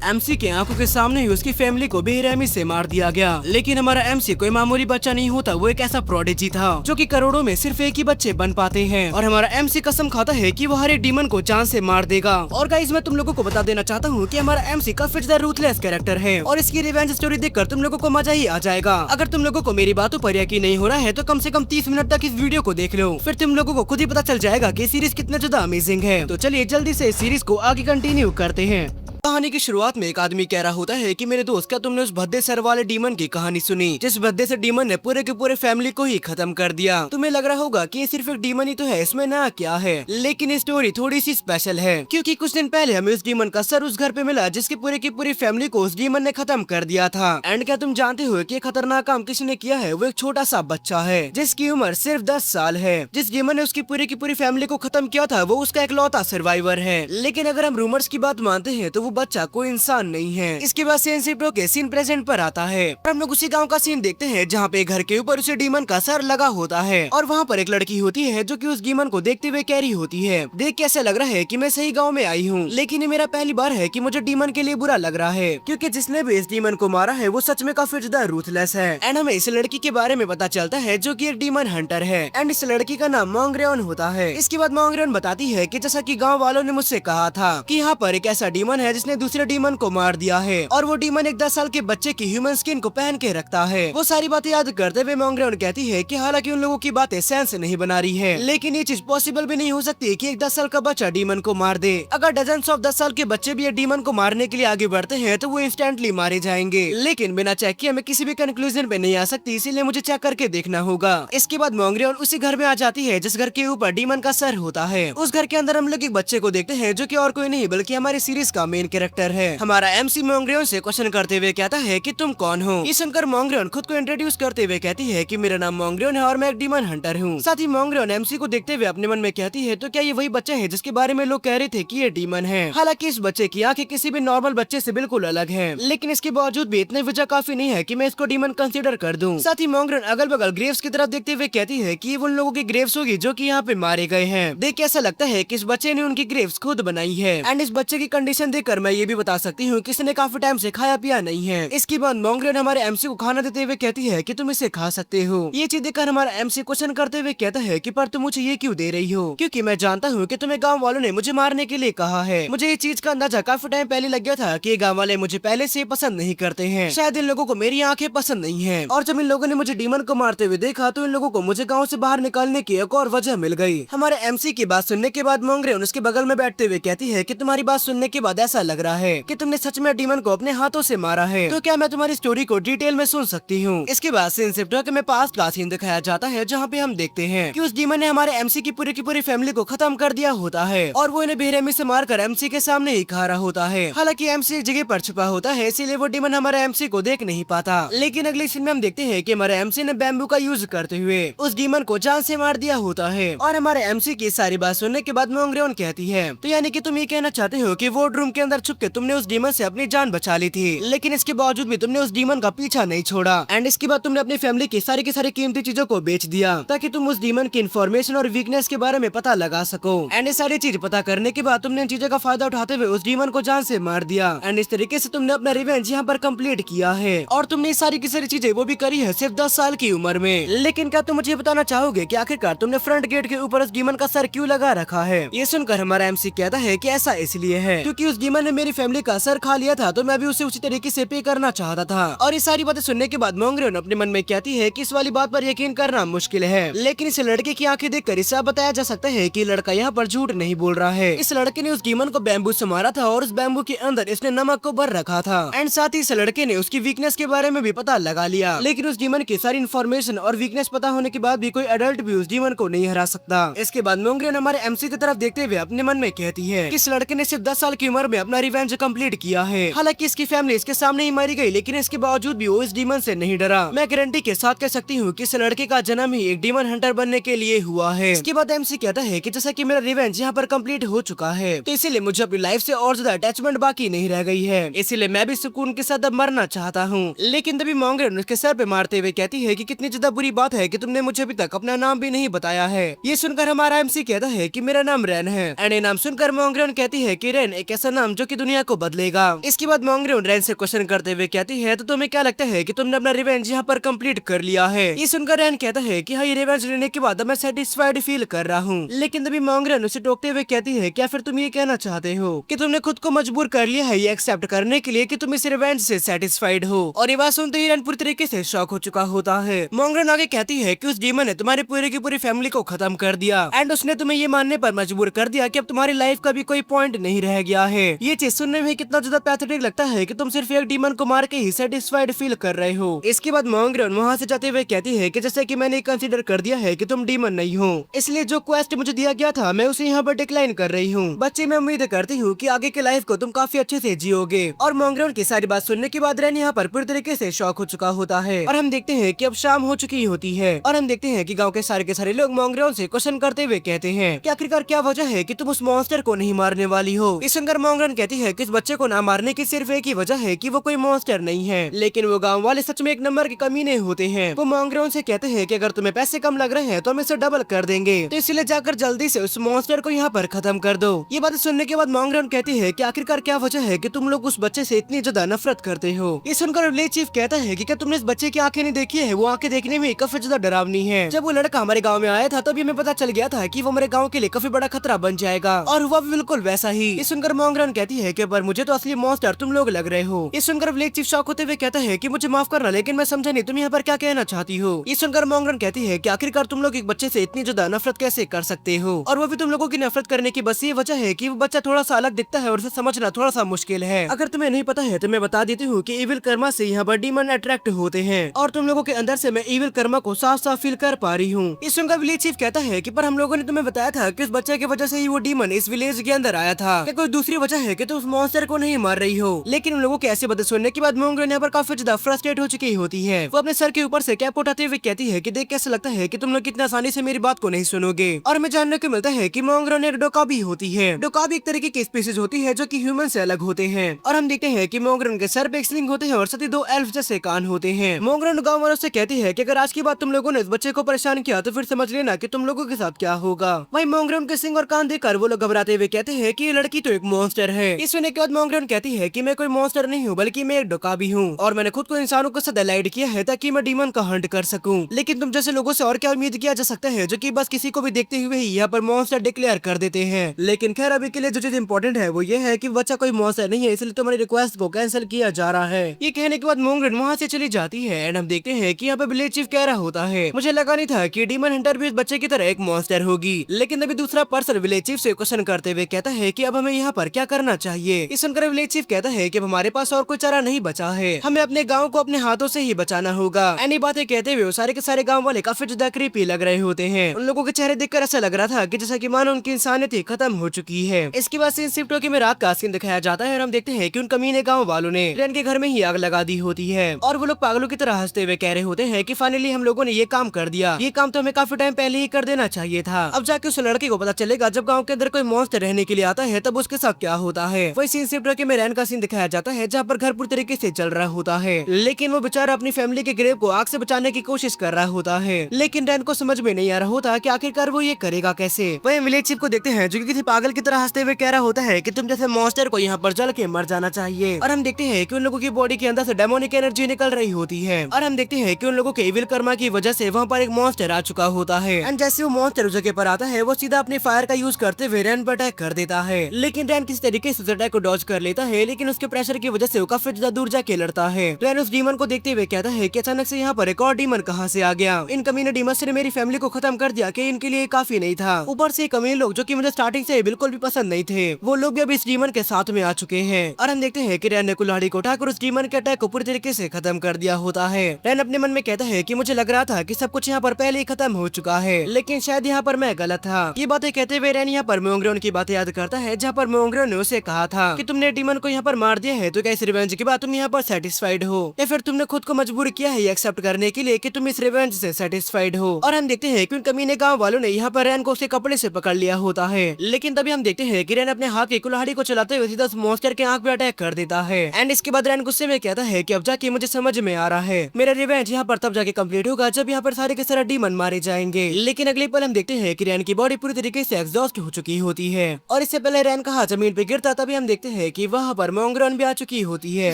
MC के आंखों के सामने ही उसकी फैमिली को बेरहमी से मार दिया गया। लेकिन हमारा एमसी कोई मामूली बच्चा नहीं होता, वो एक ऐसा प्रोडिजी था जो कि करोड़ों में सिर्फ एक ही बच्चे बन पाते हैं। और हमारा एमसी कसम खाता है कि वो हर एक डीमन को जान से मार देगा। और गाइस, मैं तुम लोगों को बता देना चाहता हूँ कि हमारा एमसी काफी ज्यादा रूथलेस कैरेक्टर है और इसकी रिवेंज स्टोरी देखकर तुम लोगों को मजा ही आ जाएगा। अगर तुम लोगों को मेरी बातों पर यकीन नहीं हो रहा है तो कम से कम 30 मिनट तक इस वीडियो को देख लो, फिर तुम लोगों को खुद ही पता चल जाएगा कि सीरीज कितना ज्यादा अमेजिंग है। तो चलिए जल्दी से सीरीज को आगे कंटिन्यू करते हैं। कहानी की शुरुआत में एक आदमी कह रहा होता है कि मेरे दोस्त, क्या तुमने उस भद्दे सर वाले डीमन की कहानी सुनी जिस भद्दे से डीमन ने पूरे के पूरे फैमिली को ही खत्म कर दिया। तुम्हें लग रहा होगा कि ये सिर्फ एक डीमन ही तो है, इसमें नया क्या है। लेकिन ये स्टोरी थोड़ी सी स्पेशल है क्योंकि कुछ दिन पहले हमें उस डीमन का सर उस घर पे मिला जिसकी पूरी की पूरी फैमिली को उस डीमन ने खत्म कर दिया था। एंड क्या तुम जानते हो कि खतरनाक काम किसने किया है? वो एक छोटा सा बच्चा है जिसकी उम्र सिर्फ 10 साल है। जिस डीमन ने उसकी पूरी की पूरी फैमिली को खत्म किया था वो उसका इकलौता सर्वाइवर है। लेकिन अगर हम रूमर्स की बात मानते हैं तो वो बच्चा कोई इंसान नहीं है। इसके बाद सेंसिप्रो के सीन प्रेजेंट पर आता है और हम लोग उसी गांव का सीन देखते हैं जहाँ पे घर के ऊपर उसे डीमन का सर लगा होता है और वहाँ पर एक लड़की होती है जो कि उस डीमन को देखते हुए कह रही होती है, देख के ऐसा लग रहा है कि मैं सही गांव में आई हूँ, लेकिन ये मेरा पहली बार है कि मुझे डीमन के लिए बुरा लग रहा है क्योंकि जिसने भी इस डीमन को मारा है वो सच में काफी ज्यादा रूथलेस है। एंड हमें इस लड़की के बारे में पता चलता है जो की एक डीमन हंटर है एंड इस लड़की का नाम मोंगरेओन होता है। इसके बाद मोंगरेओन बताती है कि जैसा कि गाँव वालों ने मुझसे कहा था कि यहाँ पर एक ऐसा डीमन है जिसने दूसरे डीमन को मार दिया है और वो डीमन एक 10 साल के बच्चे की ह्यूमन स्किन को पहन के रखता है। वो सारी बातें याद करते हुए मोंगरेओन कहती है कि हालांकि उन लोगों की बातें सेंस नहीं बना रही है, लेकिन ये चीज पॉसिबल भी नहीं हो सकती कि एक 10 साल का बच्चा डीमन को मार दे। अगर डजन्स ऑफ 10 साल के बच्चे भी डीमन को मारने के लिए आगे बढ़ते हैं तो वो इंस्टेंटली मारे जाएंगे, लेकिन बिना चेक किए मैं किसी भी कंक्लूजन पे नहीं आ सकती, इसीलिए मुझे चेक करके देखना होगा। इसके बाद मोंगरेओन उसी घर में आ जाती है जिस घर के ऊपर डीमन का सर होता है। उस घर के अंदर हम लोग एक बच्चे को देखते हैं जो कि और कोई नहीं बल्कि हमारी सीरीज का मेन कैरेक्टर है। हमारा एमसी मोंगरेओन से क्वेश्चन करते हुए कहता है कि तुम कौन हो। ये सुनकर मोंगरेओन खुद को इंट्रोड्यूस करते हुए कहती है कि मेरा नाम मोंगरेओन है और मैं एक डीमन हंटर हूँ। साथ ही मोंगरेओन एमसी को देखते हुए अपने मन में कहती है, तो क्या ये वही बच्चा है जिसके बारे में लोग कह रहे थे कि ये डीमन है। हालांकि इस बच्चे की आंखें किसी भी नॉर्मल बच्चे से बिल्कुल अलग है, लेकिन इसके बावजूद भी इतने वजह काफी नहीं है कि मैं इसको डीमन कंसीडर कर दूं। साथ ही मोंगरेओन अगल बगल ग्रेव्स की तरफ देखते हुए कहती है कि ये उन लोगों की ग्रेव्स होगी जो कि यहाँ पे मारे गए हैं। देख के ऐसा लगता है कि इस बच्चे ने उनकी ग्रेव्स खुद बनाई है। एंड इस बच्चे की कंडीशन देखकर मैं ये भी बता सकती हूँ कि इसने काफी टाइम से खाया पिया नहीं है। इसके बाद मोंगरेओन हमारे एमसी को खाना देते हुए कहती है कि तुम इसे खा सकते हो। ये चीज देखकर हमारा एमसी क्वेश्चन करते हुए कहता है कि पर तुम मुझे ये क्यों दे रही हो, क्योंकि मैं जानता हूँ कि तुम्हें गांव वालों ने मुझे मारने के लिए कहा है। मुझे ये चीज का अंदाजा काफी टाइम पहले लग गया था कि गांव वाले मुझे पहले से पसंद नहीं करते हैं। शायद इन लोगों को मेरी आंखें पसंद नहीं है और जब इन लोगों ने मुझे डीमन को मारते हुए देखा तो इन लोगों को मुझे गाँव से बाहर निकालने की एक और वजह मिल गई। हमारे एमसी की बात सुनने के बाद मोंगरेओन उसके बगल में बैठते हुए कहती है कि तुम्हारी बात सुनने के बाद ऐसा लग रहा है कि तुमने सच में डीमन को अपने हाथों से मारा है, तो क्या मैं तुम्हारी स्टोरी को डिटेल में सुन सकती हूँ। इसके बाद सेंसिप्रो के में पास्ट का सीन दिखाया जाता है जहाँ पे हम देखते हैं कि उस डीमन ने हमारे एमसी की पूरी फैमिली को खत्म कर दिया होता है और वो इन्हें बेरहमी से मारकर एमसी के सामने ही खा रहा होता है। हालांकि एमसी एक जगह पर छुपा होता है इसीलिए वो डीमन हमारे एमसी को देख नहीं पाता। लेकिन अगले सीन में हम देखते हैं कि हमारे एमसी ने बैम्बू का यूज करते हुए उस डीमन को जान से मार दिया होता है। और हमारे एमसी की सारी बात सुनने के बाद मोंगरेओन कहती है, तो यानी कि तुम ये कहना चाहते हो कि वोर्ड रूम के अंदर छुप के तुमने उस डीमन से अपनी जान बचा ली थी, लेकिन इसके बावजूद भी तुमने उस डीमन का पीछा नहीं छोड़ा एंड इसके बाद तुमने अपनी फैमिली की सारी कीमती चीजों को बेच दिया ताकि तुम उस डीमन की इन्फॉर्मेशन और वीकनेस के बारे में पता लगा सको। एंड ये सारी चीज पता करने के बाद तुमने इन चीजों का फायदा उठाते हुए उस डीमन को जान से मार दिया एंड इस तरीके से तुमने अपना रिवेंज यहाँ पर कंप्लीट किया है। और तुमने सारी की सारी चीजें वो भी करी है सिर्फ 10 साल की उम्र में। लेकिन क्या तुम मुझे बताना चाहोगे कि आखिरकार तुमने फ्रंट गेट के ऊपर उस डीमन का सर क्यों लगा रखा है? ये सुनकर हमारा एमसी कहता है कि ऐसा इसलिए है क्योंकि उस डीमन ने मेरी फैमिली का सर खा लिया था, तो मैं भी उसे उसी तरीके से पे करना चाहता था। और ये सारी बातें सुनने के बाद मोंगरेओन अपने मन में कहती है कि इस वाली बात पर यकीन करना मुश्किल है, लेकिन इस लड़के की आंखें देखकर इसे बताया जा सकता है कि लड़का यहाँ पर झूठ नहीं बोल रहा है। इस लड़के ने उस डीमन को बैम्बू से मारा था और उस बैम्बू के अंदर इसने नमक को भर रखा था एंड साथ ही इस लड़के ने उसकी वीकनेस के बारे में भी पता लगा लिया। लेकिन उस डीमन की सारी इन्फॉर्मेशन और वीकनेस पता होने के बाद भी कोई एडल्ट भी उस डीमन को नहीं हरा सकता। इसके बाद मोंगरेओन हमारे एमसी की तरफ देखते हुए अपने मन में कहती है कि इस लड़के ने सिर्फ 10 साल की उम्र में अपना रिवेंज कंप्लीट किया है। हालांकि इसकी फैमिली इसके सामने ही मारी गई, लेकिन इसके बावजूद भी वो इस डीमन से नहीं डरा। मैं गारंटी के साथ कह सकती हूँ कि इस लड़के का जन्म ही एक डीमन हंटर बनने के लिए हुआ है। इसके बाद एमसी कहता है कि जैसा कि मेरा रिवेंज यहाँ पर कंप्लीट हो चुका है, तो इसीलिए मुझे अपनी लाइफ से और ज्यादा अटैचमेंट बाकी नहीं रह गई है, इसीलिए मैं भी सुकून के साथ अब मरना चाहता हूँ। लेकिन तभी मोंगरेओन उसके सर पे मारते हुए कहती है कि कितनी ज्यादा बुरी बात है कि तुमने मुझे अभी तक अपना नाम भी नहीं बताया है। ये सुनकर हमारा एमसी कहता है कि मेरा नाम रैन है एंड ये नाम सुनकर मोंगरेओन कहती है कि रैन एक ऐसा नाम जो की दुनिया को बदलेगा। इसके बाद मोंगरेन रैन से क्वेश्चन करते हुए कहती है, तो तुम्हें क्या लगता है कि तुमने अपना रिवेंज यहाँ पर कंप्लीट कर लिया है? ये सुनकर रैन कहता है कि हाँ, ये रिवेंज लेने के बाद मैं सेटिस्फाइड फील कर रहा हूँ। लेकिन तभी मोंगरेन उसे टोकते हुए कहती है, क्या फिर तुम ये कहना चाहते हो कि तुमने खुद को मजबूर कर लिया है ये एक्सेप्ट करने के लिए कि तुम इस रिवेंज से सेटिस्फाइड हो? और ये बात सुनते ही रैन पूरी तरीके से शॉक हो चुका होता है। मोंगरेन आगे कहती है कि उस डीमन ने तुम्हारी पूरी की पूरी फैमिली को खत्म कर दिया एंड उसने तुम्हें ये मानने पर मजबूर कर दिया कि अब तुम्हारी लाइफ का भी कोई पॉइंट नहीं रह गया है। ये चीज सुनने में कितना ज्यादा पैथेटिक लगता है कि तुम सिर्फ एक डीमन को मार के ही सेटिस्फाइड फील कर रहे हो। इसके बाद मोंगरेन वहाँ से जाते हुए कहती है कि जैसे कि मैंने कंसीडर कर दिया है कि तुम डीमन नहीं हो, इसलिए जो क्वेस्ट मुझे दिया गया था मैं उसे यहाँ पर डिक्लाइन कर रही हूँ। बच्चे, मैं उम्मीद करती हूँ कि आगे के लाइफ को तुम काफी अच्छे से जियोगे। और मोंगरेन की सारी बात सुनने के बाद रैन यहाँ पर पूरी तरीके से शॉक हो चुका होता है। और हम देखते हैं कि अब शाम हो चुकी होती है और हम देखते हैं कि गांव के सारे लोग मोंगरेन से क्वेश्चन करते हुए कहते हैं कि आखिरकार क्या वजह है कि तुम उस मॉन्स्टर को नहीं मारने वाली हो। इस सुनकर मोंगरेन कहती है कि इस बच्चे को ना मारने की सिर्फ एक ही वजह है कि वो कोई मॉन्स्टर नहीं है, लेकिन वो गाँव वाले सच में एक नंबर के कमीने होते हैं। वो मोंगरेन से कहते हैं कि अगर तुम्हें पैसे कम लग रहे हैं तो हम इसे डबल कर देंगे, तो इसलिए जाकर जल्दी से उस मॉन्स्टर को यहाँ पर खत्म कर दो। ये बात सुनने के बाद मोंगरेन कहती है कि आखिरकार क्या वजह है कि तुम लोग उस बच्चे से इतनी ज्यादा नफरत करते हो। ये सुनकर विलेज चीफ कहता है कि क्या तुमने इस बच्चे की आंखें नहीं देखी है? वो आंखें देखने में काफी ज्यादा डरावनी है। जब वो लड़का हमारे गाँव में आया था तभी हमें पता चल गया था कि वो हमारे गाँव के लिए काफी बड़ा खतरा बन जाएगा, और हुआ भी बिल्कुल वैसा ही। ये सुनकर मोंगरेन कहती है कि पर मुझे तो असली मॉन्स्टर तुम लोग लग रहे हो। ये सुनकर विलेज चीफ शॉक होते हुए कहता है कि मुझे माफ करना, लेकिन मैं समझा नहीं तुम यहाँ पर क्या कहना चाहती हो। ये सुनकर मोंगरेन कहती है कि आखिरकार तुम लोग एक बच्चे से इतनी ज्यादा नफरत कैसे कर सकते हो, और वो भी तुम लोगों की नफरत करने की बस ये वजह है कि वो बच्चा थोड़ा सा अलग दिखता है और उसे समझना थोड़ा सा मुश्किल है। अगर तुम्हें नहीं पता है तो मैं बता देती हूँ कि इविल कर्मा से यहाँ पर डीमन अट्रैक्ट होते हैं, और तुम लोगों के अंदर से मैं इविल कर्मा को साफ साफ फील कर पा रही हूँ। इस सुनकर विलेज चीफ कहता है कि पर हम लोगों ने तुम्हें बताया था कि उस बच्चे की वजह से ही वो डीमन इस विलेज के अंदर आया था, क्या कोई दूसरी वजह है कि तुम उस मॉन्स्टर को नहीं मार रही हो? लेकिन उन लोगों के ऐसे बातें सुनने के बाद मोंगरेन यहाँ पर काफी ज्यादा फ्रस्ट्रेट हो चुकी होती है। वो अपने सर के ऊपर से कैप उठाते हुए कहती है कि देख कैसे लगता है कि तुम लोग कितना आसानी से मेरी बात को नहीं सुनोगे। और हमें जानने को मिलता है कि मोंगरेन एक डोकाबी होती है। डोकाबी एक तरीके की स्पीसीज होती है जो कि ह्यूमन से अलग होते हैं, और हम देखते हैं कि मोंगरेन के सर पे एक स्लिंग होते हैं और साथ ही 2 एल्फ जैसे कान होते हैं। मोंगरेन गाँव वालों से कहती है कि अगर आज की बात तुम लोगों ने इस बच्चे को परेशान किया तो फिर समझ लेना कि तुम लोगों के साथ क्या होगा। वही मोंगरेन के सिंग और कान देखकर वो लोग घबराते हुए कहते हैं कि ये लड़की तो एक मॉन्स्टर है। इस सुनने के बाद मोंगरेन कहती है कि मैं कोई मॉन्स्टर नहीं हूँ, बल्कि मैं एक डोकाबी हूँ, और मैंने खुद को इंसानों के साथ एलाइड किया है ताकि मैं डीमन का हंट कर सकूं। लेकिन तुम जैसे लोगों से और क्या उम्मीद किया जा सकता है जो कि बस किसी को भी देखते हुए ही यहाँ पर मॉन्स्टर डिक्लेयर कर देते हैं। लेकिन खैर अभी के लिए जो चीज इंपॉर्टेंट है वो ये है कि बच्चा कोई मॉन्स्टर नहीं है, इसलिए तुम्हारी रिक्वेस्ट को कैंसिल किया जा रहा है। ये कहने के बाद मोंगरेन वहाँ से चली जाती है एंड हम देखते हैं कि यहाँ पे विलेज चीफ कह रहा होता है, मुझे लगा नहीं था कि डीमन हंटर भी इस बच्चे की तरह एक मॉन्स्टर होगी। लेकिन अभी दूसरा पर्सन विलेज चीफ से क्वेश्चन करते हुए कहता है कि अब हमें यहाँ पर क्या करना चाहिए। इस सुनकर विलेज चीफ कहता है कि अब हमारे पास और कोई चारा नहीं बचा है, हमें अपने गाँव को अपने हाथों से ही बचाना होगा। ऐनी बातें कहते हुए सारे के सारे गाँव वाले काफी ज्यादा क्रीपी लग रहे होते हैं। उन लोगों के चेहरे देखकर ऐसा लग रहा था कि जैसा कि मानो उनकी इंसानियत ही खत्म हो चुकी है। इसके बाद सीन शिफ्ट होकर में रात का सीन दिखाया जाता है और हम देखते हैं कि उन कमीने गाँव वालों ने रैन के घर में ही आग लगा दी होती है, और वो लोग पागलों की तरह हंसते हुए कह रहे होते हैं कि फाइनली हम लोगों ने ये काम कर दिया, ये काम तो हमें काफी टाइम पहले ही कर देना चाहिए था। अब जाके उस लड़के को पता चलेगा जब गाँव के अंदर कोई मॉन्स्टर रहने के लिए आता है तब उसके साथ क्या होता है। वही सीन शिफ्ट होकर में रैन का सीन दिखाया जाता है जहाँ पर घर पूरी तरीके से चल रहा होता है, लेकिन वो बेचारा अपनी फैमिली के ग्रेव को आग से बचाने की कोशिश कर रहा होता है। लेकिन रैन को समझ में नहीं आ रहा होता कि आखिरकार वो ये करेगा कैसे। वही विलेज चीफ को देखते हैं जो कि किसी पागल की तरह हंसते हुए कह रहा होता है कि तुम जैसे मॉन्स्टर को यहाँ पर जल के मर जाना चाहिए। और हम देखते हैं कि उन लोगों की बॉडी के अंदर से डेमोनिक एनर्जी निकल रही होती है, और हम देखते हैं कि उन लोगों के इविल कर्मा की वजह से वहाँ पर एक मॉन्स्टर आ चुका होता है। एंड जैसे वो मॉन्स्टर उस जगह पर आता है वो सीधा अपने फायर का यूज करते हुए रैन पर अटैक कर देता है। लेकिन रैन किसी तरीके से अटैक को डॉज कर लेता है, लेकिन उसके प्रेशर की वजह से वो काफी ज्यादा दूर जाके लड़ता है। रैन उस डीमन को देखते हुए कहता है कि अचानक से यहाँ पर एक और डीमन कहाँ से आ गया। इन कमीने डीमन ने मेरी फैमिली को खत्म कर दिया कि इनके लिए काफी नहीं था। ऊपर से कमीने लोग जो कि मुझे स्टार्टिंग से बिल्कुल भी पसंद नहीं थे, वो लोग भी अब इस डीमन के साथ में आ चुके हैं। और हम देखते हैं कि रैन ने कुल्हाड़ी को उठाकर उस डीमन के अटैक को पूरी तरीके से खत्म कर दिया होता है। रैन अपने मन में कहता है कि मुझे लग रहा था कि सब कुछ यहाँ पर पहले ही खत्म हो चुका है, लेकिन शायद यहाँ पर मैं गलत था। ये बातें कहते हुए रैन यहाँ पर मोंगरेन की बातें याद करता है जहाँ पर मोंगरेन ने उसे कहा था कि तुमने डीमन को यहाँ पर मार दिया है तो क्या इस रिवेंज के बाद तुम यहाँ पर सेटिस्फाइड हो, या फिर तुमने खुद को मजबूर किया है एक्सेप्ट करने के लिए कि तुम इस रिवेंज से सेटिस्फाइड हो। और हम देखते हैं कि उन कमीने गाँव वालों ने यहाँ पर रैन को उसके कपड़े से पकड़ लिया होता है, लेकिन तभी हम देखते हैं कि रैन अपने हाथ की कुल्हाड़ी को चलाते हुए सीधा मॉन्स्टर के आंख पे अटैक कर देता है। एंड इसके बाद रैन गुस्से में कहता है कि अब जाके मुझे समझ में आ रहा है मेरा रिवेंज यहाँ पर तब जाके कंप्लीट होगा जब यहाँ पर सारे के सारे डीमन मारे जाएंगे। लेकिन अगले पल हम देखते हैं कि रैन की बॉडी पूरी तरीके से एग्जॉस्ट हो चुकी होती है, और इससे पहले रैन का हाथ जमीन पे गिरता होता तभी हम देखते हैं कि वहाँ पर मोंगरॉन भी आ चुकी होती है।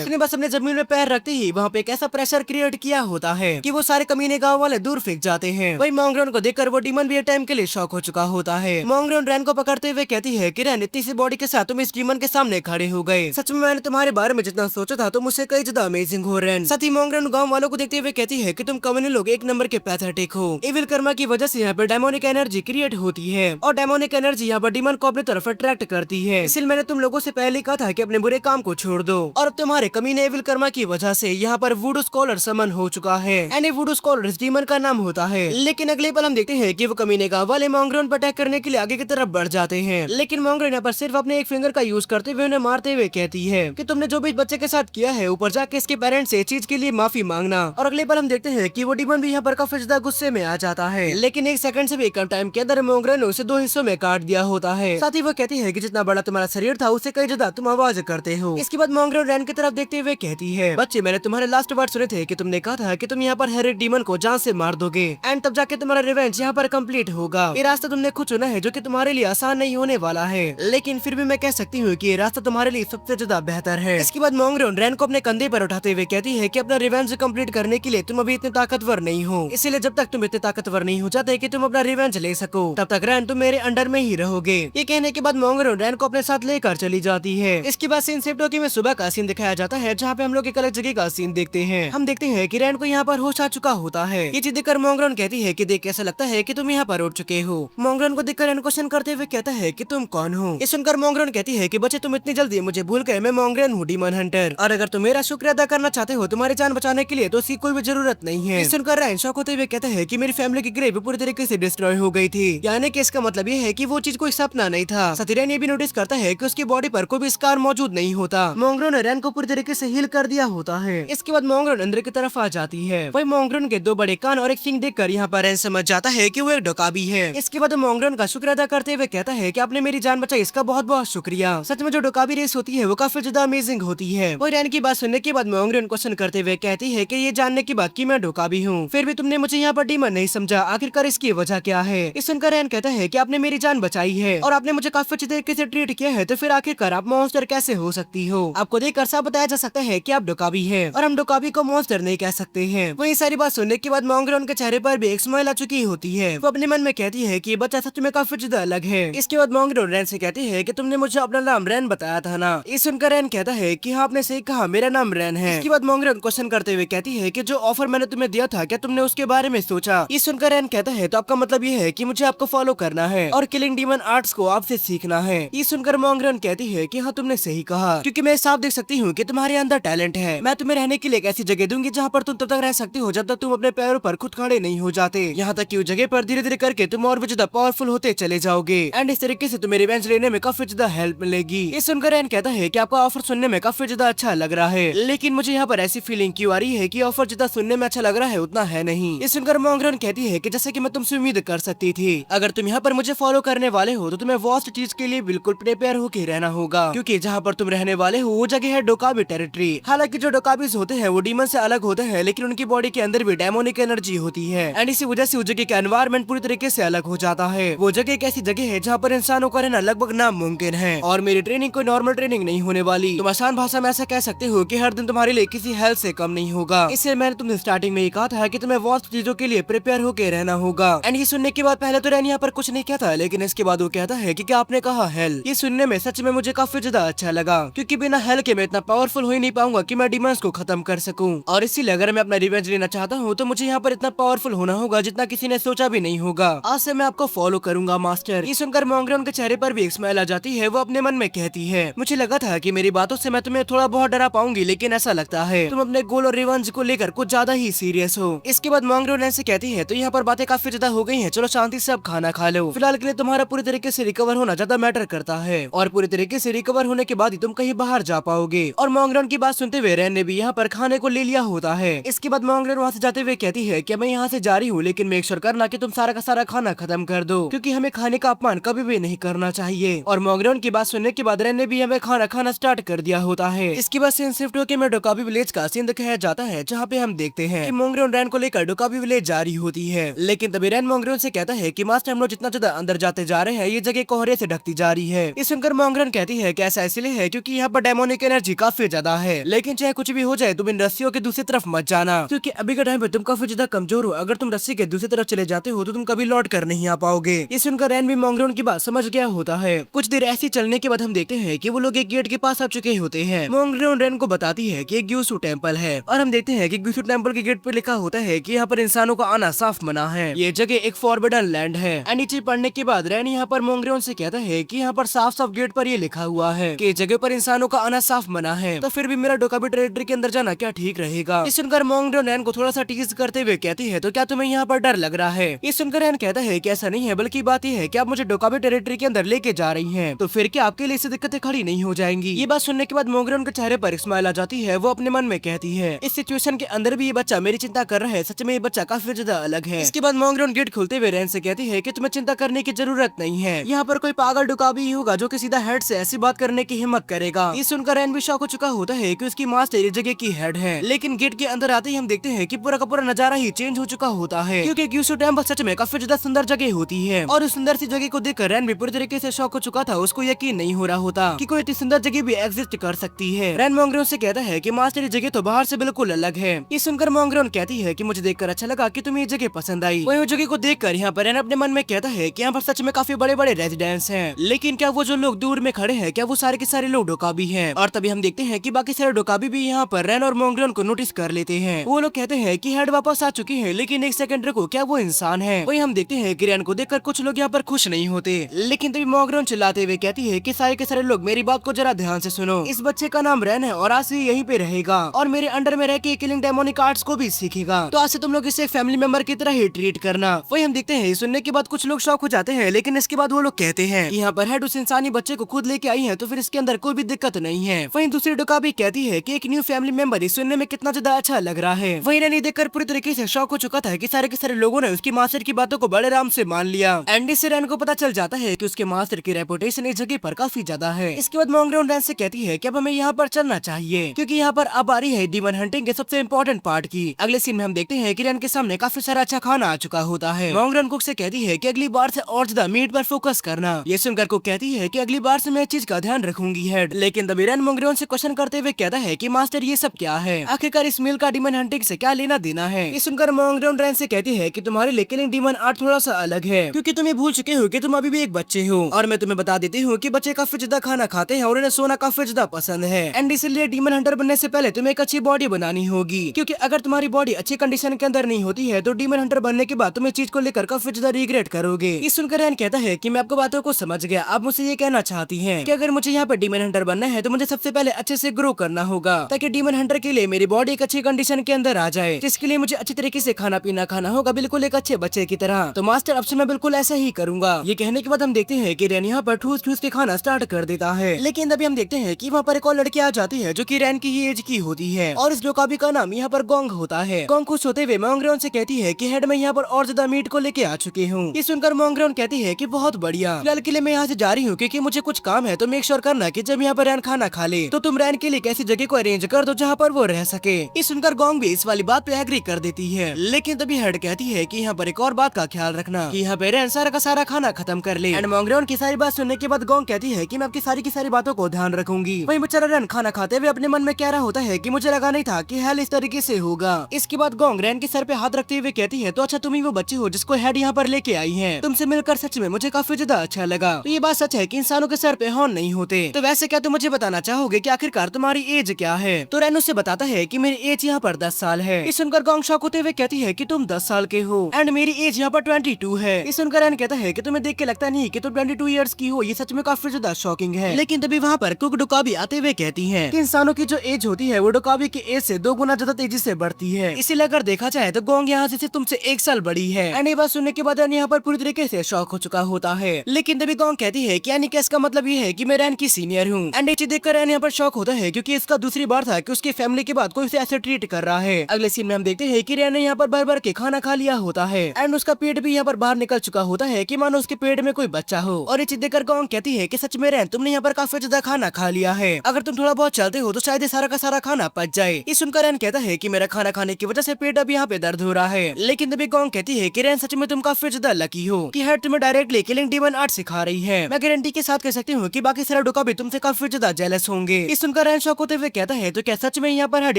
उसने बस अपने जमीन में पैर रखते ही वहाँ पे एक ऐसा प्रेशर क्रिएट किया होता है कि वो सारे कमीने गाँव वाले दूर फेंक जाते हैं। वही मोंगरॉन को देखकर वो डीमन भी एक टाइम के लिए शॉक हो चुका होता है। मोंगरॉन रैन को पकड़ते हुए कहती है कि रैन, इतनी सी बॉडी के साथ तुम इस डीमन के सामने खड़े हो गए। सच में मैंने तुम्हारे बारे में जितना सोचा था तुम उससे कई ज्यादा अमेजिंग हो रैन। साथ ही मोंगरॉन गाँव वालों को देखते हुए कहती है कि तुम कम्युनिटी लोग एक नंबर के पैथेटिक हो। इविल कर्मा की वजह से यहाँ पर डेमोनिक एनर्जी क्रिएट होती है और डेमोनिक एनर्जी यहाँ पर डीमन को अपनी तरफ अट्रैक्ट करती है। इसलिए मैंने तुम लोगों से पहले कहा था कि अपने बुरे काम को छोड़ दो और अब तुम्हारे कमीने इविल कर्मा की वजह से यहाँ पर वुडू स्कॉलर समन हो चुका है। एंड वुडू स्कॉलर इस डीमन का नाम होता है। लेकिन अगले पल हम देखते हैं कि वो कमीने गाँव वाले मोंगरॉन पर अटैक करने के लिए आगे की तरफ बढ़ जाते हैं। लेकिन मोंगरॉन यहाँ पर सिर्फ अपने एक फिंगर का यूज करते हुए उन्हें मारते हुए कहती है कि तुमने जो भी इस बच्चे के साथ किया है ऊपर जाके इसके पेरेंट्स से चीज के लिए माफी मांगना। और अगले पल हम देखते हैं कि वो डीमन भी यहाँ पर काफी ज्यादा गुस्से में आ जाता है। लेकिन एक सेकंड से भी कम टाइम के अंदर मोंगरॉन ने उसे दो हिस्सों में काट दिया होता है। साथ ही वो कहती है कि जितना बड़ा तुम्हारा शरीर था उससे कई ज्यादा तुम आवाज करते हो। इसके बाद मोंगरॉन रैन की तरफ देखते हुए कहती है, बच्चे मैंने तुम्हारे लास्ट वर्ड सुने थे कि तुमने कहा था कि तुम यहाँ पर हर एक डीमन को जान से मार दोगे एंड तब जाके तुम्हारा रिवेंज यहाँ पर कंप्लीट होगा। ये रास्ता तुमने खुद चुना है जो कि तुम्हारे लिए आसान नहीं होने वाला है, लेकिन फिर भी मैं कह सकती हूँ कि ये रास्ता तुम्हारे लिए सबसे ज्यादा बेहतर है। इसके बाद मोंगरॉन रैन को अपने कंधे पर उठाते हुए कहती है कि अपना रिवेंज कंप्लीट करने के लिए तुम अभी इतने ताकतवर नहीं हो, इसीलिए जब तक तुम इतने ताकतवर नहीं हो जाते कि तुम अपना रिवेंज ले सको तब तक रैन तुम मेरे अंडर में ही रहोगे। ये कहने के बाद मोंगरॉन रैन को अपने साथ लेकर चली जाती है। इसके बाद सीन शिफ्ट होकर में सुबह का सीन दिखाया जाता है जहाँ पे हम लोग एक अलग जगह का सीन देखते हैं। हम देखते हैं कि रैन को यहाँ पर होश आ चुका होता है। ये चीज देखकर मोंगरॉन कहती है कि देख कैसा लगता है कि तुम यहाँ पर उठ चुके हो। मोंगरॉन को देखकर रैन क्वेश्चन करते हुए कहता है कि तुम कौन हो। ये सुनकर मोंगरॉन कहती है कि बच्चे तुम इतनी जल्दी मुझे भूल गए, मैं मोंगरॉन हूँ डीमन हंटर, और अगर तुम मेरा शुक्र अदा करना चाहते हो तुम्हारी जान बचाने के लिए तो उसकी कोई भी जरूरत नहीं है। सुनकर रैन शॉक होते हुए कहता है कि मेरी फैमिली की ग्रेव पूरी तरीके से डिस्ट्रॉय हो गई थी, यानी कि इसका मतलब ये है कि वो चीज कोई सपना नहीं था। साथ ही रैन ये भी नोटिस करता है कि उसकी बॉडी पर कोई भी स्कार मौजूद नहीं होता। मोंगरॉन ने रैन को पूरी तरीके से हील कर दिया होता है। इसके बाद मोंगरॉन अंदर की तरफ आ जाती है। वही मोंगरॉन के दो बड़े कान और एक सिंग देखकर यहाँ पर रैन समझ जाता है कि वो एक डोकाबी है। इसके बाद मोंगरॉन का शुक्र अदा करते हुए कहता है कि आपने मेरी जान बचाई, इसका बहुत बहुत शुक्रिया। सच में जो डोकाबी रेस होती है वो काफी ज्यादा अमेजिंग होती है। वो रैन की बात सुनने के बाद मोंगरॉन क्वेश्चन करते हुए कहती है कि ये जानने की बात कि मैं डोकाबी हूँ, फिर भी तुमने मुझे यहाँ पर डीमन नहीं समझा, आखिरकार इसकी वजह क्या है। इस सुनकर रैन कहता है कि आपने मेरी जान बचाई है और आपने मुझे काफी अच्छी तरीके से ट्रीट किया है, तो फिर आखिरकार आप मॉन्स्टर कैसे हो सकती हो। आपको देखकर साफ बताया जा सकता है कि आप डोकाबी है और हम डोकाबी को मॉन्स्टर नहीं कह सकते हैं। वही सारी बात सुनने के बाद मोंगरॉन के चेहरे पर भी एक स्माइल आ चुकी होती है। वो अपने मन में कहती है कि ये बच्चा सच में काफी ज्यादा अलग है। इसके बाद मोंगरॉन रैन से कहती है कि तुमने मुझे अपना नाम रैन बताया था ना। ये सुनकर रैन कहता है कि हाँ आपने सही कहा, मेरा नाम रैन है। इसके बाद मोंगरॉन क्वेश्चन करते हुए कहती है कि जो ऑफर मैंने तुम्हें दिया था क्या तुमने उसके बारे में सोचा। ये सुनकर रैन कहता है तो आपका मतलब ये है कि मुझे आपको फॉलो करना है और किलिंग डीमन आर्ट्स को आपसे सीखना है। ये सुनकर मोंगरॉन कहती है कि हाँ तुमने सही कहा, क्योंकि मैं साफ देख सकती हूँ कि तुम्हारे अंदर टैलेंट है। मैं तुम्हें रहने के लिए एक ऐसी जगह दूंगी जहाँ पर तुम तब तक रह सकती हो जब तक तुम अपने पैरों पर खुद खड़े नहीं हो जाते। यहाँ तक कि उस जगह पर धीरे धीरे करके तुम और भी ज्यादा पावरफुल होते चले जाओगे एंड इस तरीके से तुम्हें रिवेंज लेने में काफी ज्यादा हेल्प मिलेगी। ये सुनकर रैन कहता है कि आपका ऑफर सुनने में काफी ज्यादा अच्छा लग रहा है, लेकिन मुझे यहाँ पर ऐसी फीलिंग क्यों आ रही है कि ऑफर जितना सुनने में अच्छा लग रहा है उतना है नहीं। ये सुनकर मोंगरॉन कहती है कि जैसे कि मैं तुमसे उम्मीद कर सकती थी, अगर तुम यहाँ पर मुझे फॉलो करने वाले हो तो तुम्हें वर्स्ट चीज के लिए बिल्कुल प्रिपेयर होकर रहना होगा, क्योंकि जहाँ पर तुम रहने वाले हो वो जगह है डोकाबी टेरिटरी। हालांकि जो डोकाबीज होते हैं वो डीमन से अलग होते हैं, लेकिन उनकी बॉडी के अंदर भी डेमोनिक एनर्जी होती है एंड इसी वजह से उस जगह का एनवायरमेंट पूरी तरीके से अलग हो जाता है। वो जगह एक ऐसी जगह है जहाँ पर इंसानों का रहना लगभग नामुमकिन है और मेरी ट्रेनिंग कोई नॉर्मल ट्रेनिंग नहीं होने वाली। तुम आसान भाषा में ऐसा कह सकते हो कि हर दिन तुम्हारे लिए किसी हेल्थ से कम नहीं होगा। इसलिए मैंने तुमसे स्टार्टिंग में ही कहा था कि तुम्हें वर्स्ट चीजों के लिए प्रिपेयर होकर रहना होगा। एंड ये सुनने के बाद पहले तो रैन यहाँ पर कुछ नहीं कहता, लेकिन इसके बाद वो कहता है कि क्या आपने कहा हेल। ये सुनने में सच में मुझे काफी ज्यादा अच्छा लगा, क्योंकि बिना हेल के मैं इतना पावरफुल हो ही नहीं पाऊंगा कि मैं डिमंस को खत्म कर सकूं। और इसीलिए अगर मैं अपना रिवेंज लेना चाहता हूँ तो मुझे यहाँ पर इतना पावरफुल होना होगा जितना किसी ने सोचा भी नहीं होगा। आज से मैं आपको फॉलो करूंगा मास्टर। ये सुनकर मोंगरॉन के चेहरे पर भी एक स्माइल आ जाती है। वो अपने मन में कहती है, मुझे लगा था कि मेरी बातों से मैं तुम्हें थोड़ा बहुत डरा पाऊंगी, लेकिन ऐसा लगता है तुम अपने गोल और रिवेंज को लेकर कुछ ज्यादा ही सीरियस हो। इसके बाद मोंगरॉन रैन से कहती है, तो यहाँ पर बातें काफी ज्यादा हो गई हैं, चलो शांति से अब खाना खा लो। फिलहाल के लिए तुम्हारा पूरी तरीके से रिकवर होना ज्यादा मैटर करता है और पूरी तरीके से रिकवर होने के बाद ही तुम कहीं बाहर जा पाओगे। और मोंगरॉन की बात सुनते हुए रैन ने भी यहाँ पर खाने को ले लिया होता है। इसके बाद मोंगरॉन वहाँ से जाते हुए कहती है कि मैं यहाँ से जा रही हूँ, लेकिन मेक श्योर करना कि तुम सारा का सारा खाना खत्म कर दो, क्योंकि हमें खाने का अपमान कभी भी नहीं करना चाहिए। और मोंगरॉन की बात सुनने के बाद रैन ने भी हमें खाना खाना स्टार्ट कर दिया होता है। इसके बाद सीन शिफ्ट होकर में डोकाबी विलेज का सीन दिखाया जाता है, जहाँ पे हम देखते हैं कि मोंगरॉन रैन को लेकर डोकाबी विलेज जा रही होती है। लेकिन तभी रैन मोंगरॉन से कहता है कि मास्टर हम लोग जितना ज्यादा अंदर जाते जा रहे हैं ये जगह कोहरे से ढकती जा रही है। इस सुनकर मोंगरॉन मोंगरन कहती है कि ऐसा इसलिए है क्योंकि यहाँ पर डेमोनिक एनर्जी काफी ज्यादा है, लेकिन चाहे कुछ भी हो जाए तुम इन रस्सियों के दूसरी तरफ मत जाना, क्योंकि अभी के टाइम पे तुम काफी ज्यादा कमजोर हो। अगर तुम रस्सी के दूसरी तरफ चले जाते हो तो तुम कभी लौट कर नहीं आ पाओगे। ये सुनकर रैन भी मोंगरन की बात समझ गया होता है। कुछ देर ऐसी चलने के बाद हम देखते हैं कि वो लोग एक गेट के पास आ चुके होते हैं। मोंगरन रैन को बताती है कि एक ग्यूसू टेम्पल है और हम देखते हैं कि ग्यूसू टेम्पल के गेट पे लिखा होता है कि यहाँ पर इंसानों का आना साफ मना है। ये जगह एक फॉरबिडन लैंड है। नीचे पढ़ने के बाद रैन यहाँ पर मोंगरन से कहता है कि यहाँ पर साफ साफ गेट पर ये लिखा हुआ है कि जगह पर इंसानों का आना साफ मना है, तो फिर भी मेरा डोकाबी टेरिटरी के अंदर जाना क्या ठीक रहेगा। ये सुनकर मोंगरन रैन को थोड़ा सा टीज करते हुए कहती है तो क्या तुम्हें यहाँ पर डर लग रहा है। ये सुनकर रैन कहता है कि ऐसा नहीं है, बल्कि बात यह है कि आप मुझे डोकाबी टेरिटरी के अंदर लेके जा रही हैं, तो फिर क्या आपके लिए इससे दिक्कतें खड़ी नहीं हो जाएंगी। ये बात सुनने के बाद मोंगरन के चेहरे पर स्माइल आ जाती है। वो अपने मन में कहती है इस सिचुएशन के अंदर भी ये बच्चा मेरी चिंता कर रहा है, सच में ये बच्चा काफी ज्यादा अलग है। इसके बाद मोंगरन गेट खुलते हुए रैन से कहती है कि तुम्हें चिंता करने की जरूरत नहीं है, यहाँ पर कोई पागल डोकाबी ही होगा जो कि सीधा हेड से ऐसी बात करने की हिम्मत करेगा। ये सुनकर रैन भी शॉक हो चुका होता है कि उसकी मास्टर इस जगह की हेड है, लेकिन गेट के अंदर आते ही हम देखते हैं कि पूरा का पूरा नजारा ही चेंज हो चुका होता है, क्योंकि ग्यूसू टेम्पल सच में काफी ज्यादा सुंदर जगह होती है। और उस सुंदर सी जगह को देखकर रैन भी पूरी तरीके से शॉक हो चुका था। उसको यकीन नहीं हो रहा होता कि कोई इतनी सुंदर जगह भी एग्जिस्ट कर सकती है। रैन मोंगरन से कहता है कि मास्टर ये जगह तो बाहर से बिल्कुल अलग है। ये सुनकर मोंगरन कहती है कि मुझे देखकर अच्छा लगा कि तुम्हें ये जगह पसंद आई। वही उस जगह को देखकर यहाँ पर रैन अपने मन में कहता है कि यहाँ पर सच में काफी बड़े बड़े रेजिडेंस हैं, लेकिन क्या वो जो लोग दूर में खड़े हैं क्या वो सारे के सारे लोग डोकाबी हैं। और तभी हम देखते हैं कि बाकी सारे डोकाबी भी यहाँ पर रैन और मोंगरन को नोटिस कर लेते हैं। वो लोग कहते हैं कि हेड वापस आ चुकी है, लेकिन एक सेकंड रुको, क्या वो इंसान है। वही हम देखते हैं कि रैन को देखकर कुछ लोग यहाँ पर खुश नहीं होते, लेकिन तभी मोंगरन चिल्लाते हुए कहती है कि सारे के सारे लोग मेरी बात को जरा ध्यान से सुनो। इस बच्चे का नाम रैन है और आज से यहीं पे रहेगा और मेरे अंडर में रह के किलिंग डेमोनिक आर्ट्स को भी सीखेगा, तो आज से तुम लोग इसे एक फैमिली मेंबर की तरह ही ट्रीट करना। वही हम देखते हैं सुनने के बाद कुछ लोग शॉक हो जाते हैं, लेकिन इसके बाद वो लोग कहते हैं यहाँ पर हेड उस इंसानी बच्चे को खुद लेके आई है, तो फिर इसके अंदर कोई भी दिक्कत नहीं है। वहीं दूसरी डोकाबी कहती है कि एक न्यू फैमिली मेंबर सुनने में कितना ज्यादा अच्छा लग रहा है। वही रैन देखकर पूरी तरीके से शॉक हो चुका था कि सारे के सारे लोगों ने उसकी मास्टर की बातों को बड़े आराम से मान लिया। एंडी से रैन को पता चल जाता है कि उसके मास्टर की रेपुटेशन इस जगह पर काफी ज्यादा है। इसके बाद मोंगरन रैन से कहती है कि अब हमें यहाँ पर चलना चाहिए, क्योंकि यहाँ पर अब आ रही है डीमन हंटिंग के सबसे इम्पोर्टेंट पार्ट की। अगले सीन में हम देखते हैं कि रैन के सामने काफी सारा अच्छा खाना आ चुका होता है। मोंगरन कुक से कहती है कि अगली बार से और ज्यादा मीट पर फोकस करना। ये सुनकर कुक कहती है कि अगली बार से मैं इस चीज का ध्यान रखूंगी हेड, लेकिन तभी रैन मोंगरन से क्वेश्चन करते हुए कहता है कि मास्टर ये सब क्या है, आखिरकार इस मील का डीमन हंटिंग से क्या लेना देना है। ये सुनकर मोंगरन रैन से कहती है कि तुम्हारे लिए किलिंग डीमन आर्ट थोड़ा सा अलग है, क्योंकि तुम ये भूल चुके हो कि तुम अभी भी एक बच्चे हो, और मैं तुम्हें बता देती हूँ कि बच्चे काफी ज्यादा खाना खाते हैं और उन्हें सोना काफी ज्यादा पसंद है। एंड इसलिए डीमन हंटर बनने से पहले तुम्हें एक अच्छी बॉडी बनानी होगी, क्योंकि अगर तुम्हारी बॉडी अच्छी कंडीशन के अंदर नहीं होती है तो डीमन हंटर बनने के बाद तुम इस चीज को लेकर काफी ज्यादा रिग्रेट करोगे। ये सुनकर रैन कहता है कि मैं आपको बातों को समझ गया, आप मुझसे ये कहना चाहती हैं कि अगर मुझे यहाँ पर डीमन हंटर बनना है तो मुझे सबसे पहले अच्छे से ग्रो करना होगा, ताकि डीमन हंटर के लिए मेरी बॉडी एक अच्छी कंडीशन के अंदर आ जाए, जिसके लिए मुझे अच्छी तरीके से खाना पीना खाना होगा, बिल्कुल एक अच्छे बच्चे की तरह। तो मास्टर अब से मैं बिल्कुल ऐसा ही करूंगा। ये कहने के बाद हम देखते हैं कि रैन यहाँ पर ठूस ठूस के खाना स्टार्ट कर देता है, लेकिन तभी हम देखते हैं कि वहाँ पर एक और लड़की आ जाती है जो कि रैन की ही एज की होती है, और इस डोकाबी का नाम यहाँ पर गोंग होता है। गोंग खुश होते हुए मोंगरन से कहती है कि हेड मैं यहाँ पर और ज्यादा मीट को लेके आ चुकी हूँ। ये सुनकर मोंगरन कहती है कि बहुत बढ़िया, फिलहाल के लिए मैं यहाँ से जा रही हूँ क्योंकि मुझे कुछ काम है, तो मेक श्योर करना कि जब यहाँ पर रैन खाना खा ले तो तुम रैन के लिए कैसी जगह को अरेंज कर दो जहाँ पर वो रह सके। ये सुनकर गोंग भी इस वाली बात पे एग्री कर देती है, लेकिन तभी हेड कहती है कि यहाँ पर एक और बात का ख्याल रखना कि यहाँ पे रैन सारा का सारा खाना खत्म कर ले। एंड मोंगरन की सारी बात सुनने के बाद गोंग कहती है कि मैं आपकी सारी की सारी बातों को ध्यान रखूंगी। वहीं बेचारा रैन खाना खाते हुए अपने मन में कह रहा होता है कि मुझे लगा नहीं था कि हेल इस तरीके से होगा। इसके बाद गोंग रैन के सर पे हाथ रखते हुए कहती है तो अच्छा तुम ही वो बच्ची हो जिसको हेड यहाँ पर लेके आई है, तुमसे मिलकर सच में मुझे काफी ज्यादा अच्छा लगा। तो ये बात सच है कि इंसानों के सर पे हॉर्न नहीं होते, तो वैसे क्या तुम मुझे बताना चाहोगे कि आखिरकार तुम्हारी एज क्या है। तो रैन उससे बताता है कि मेरी एज यहाँ पर 10 साल है। इस सुनकर गोंग शॉक होते हुए कहती है कि तुम 10 साल के हो एंड मेरी एज यहाँ पर 22 है। इस सुनकर रैन कहता है कि तुम्हें देख के लगता नहीं कि तुम 22 इयर्स की हो, ये सच में काफी ज्यादा शॉकिंग है। लेकिन तभी वहाँ पर कुक डोकाबी आते हुए कहती है कि इंसानों की जो एज होती है वो डोकाबी की एज से 2 गुना ज्यादा तेजी से बढ़ती है, इसीलिए अगर देखा जाए तो गोंग यहाँ से तुमसे 1 साल बड़ी है। एंड ये बात सुनने के बाद रैन यहाँ पर पूरी तरीके से शॉक हो चुका होता है, लेकिन तभी गोंग कहती है कि यानी कि इसका मतलब ये है कि मैं रैन की सीनियर हूँ। एंड ये चीज देखकर रैन यहाँ पर शॉक होता है क्योंकि इसका दूसरी बार था कि उसकी फैमिली के बाद कोई उसे ऐसे ट्रीट कर रहा है। अगले सीन में हम देखते हैं कि रैन ने यहाँ पर भर भर के खाना खा लिया होता है एंड उसका पेट भी यहाँ पर बाहर निकल चुका होता है कि मानो उसके पेट में कोई बच्चा हो। और ये चीज देखकर गोंग कहती है कि सच में रैन तुमने यहाँ पर काफी ज्यादा खाना खा लिया है, अगर तुम थोड़ा बहुत चलते हो तो शायद ये सारा का सारा खाना पच जाए। ये सुनकर रैन कहता है कि मेरा खाना खाने की वजह से पेट अब यहाँ पे दर्द हो रहा है, लेकिन तभी गोंग कहती है कि रैन सच में तुम काफी ज्यादा लकी हो कि हेड तुम्हें डायरेक्टली किलिंग डीमन आर्ट सिखा रही है। मैं गारंटी के साथ कह सकती हूँ कि बाकी सारे डोकाबी तुमसे काफी ज्यादा जेलस होंगे। इस सुनकर रैन शॉक होते हुए कहता है तो क्या सच में यहाँ पर हेड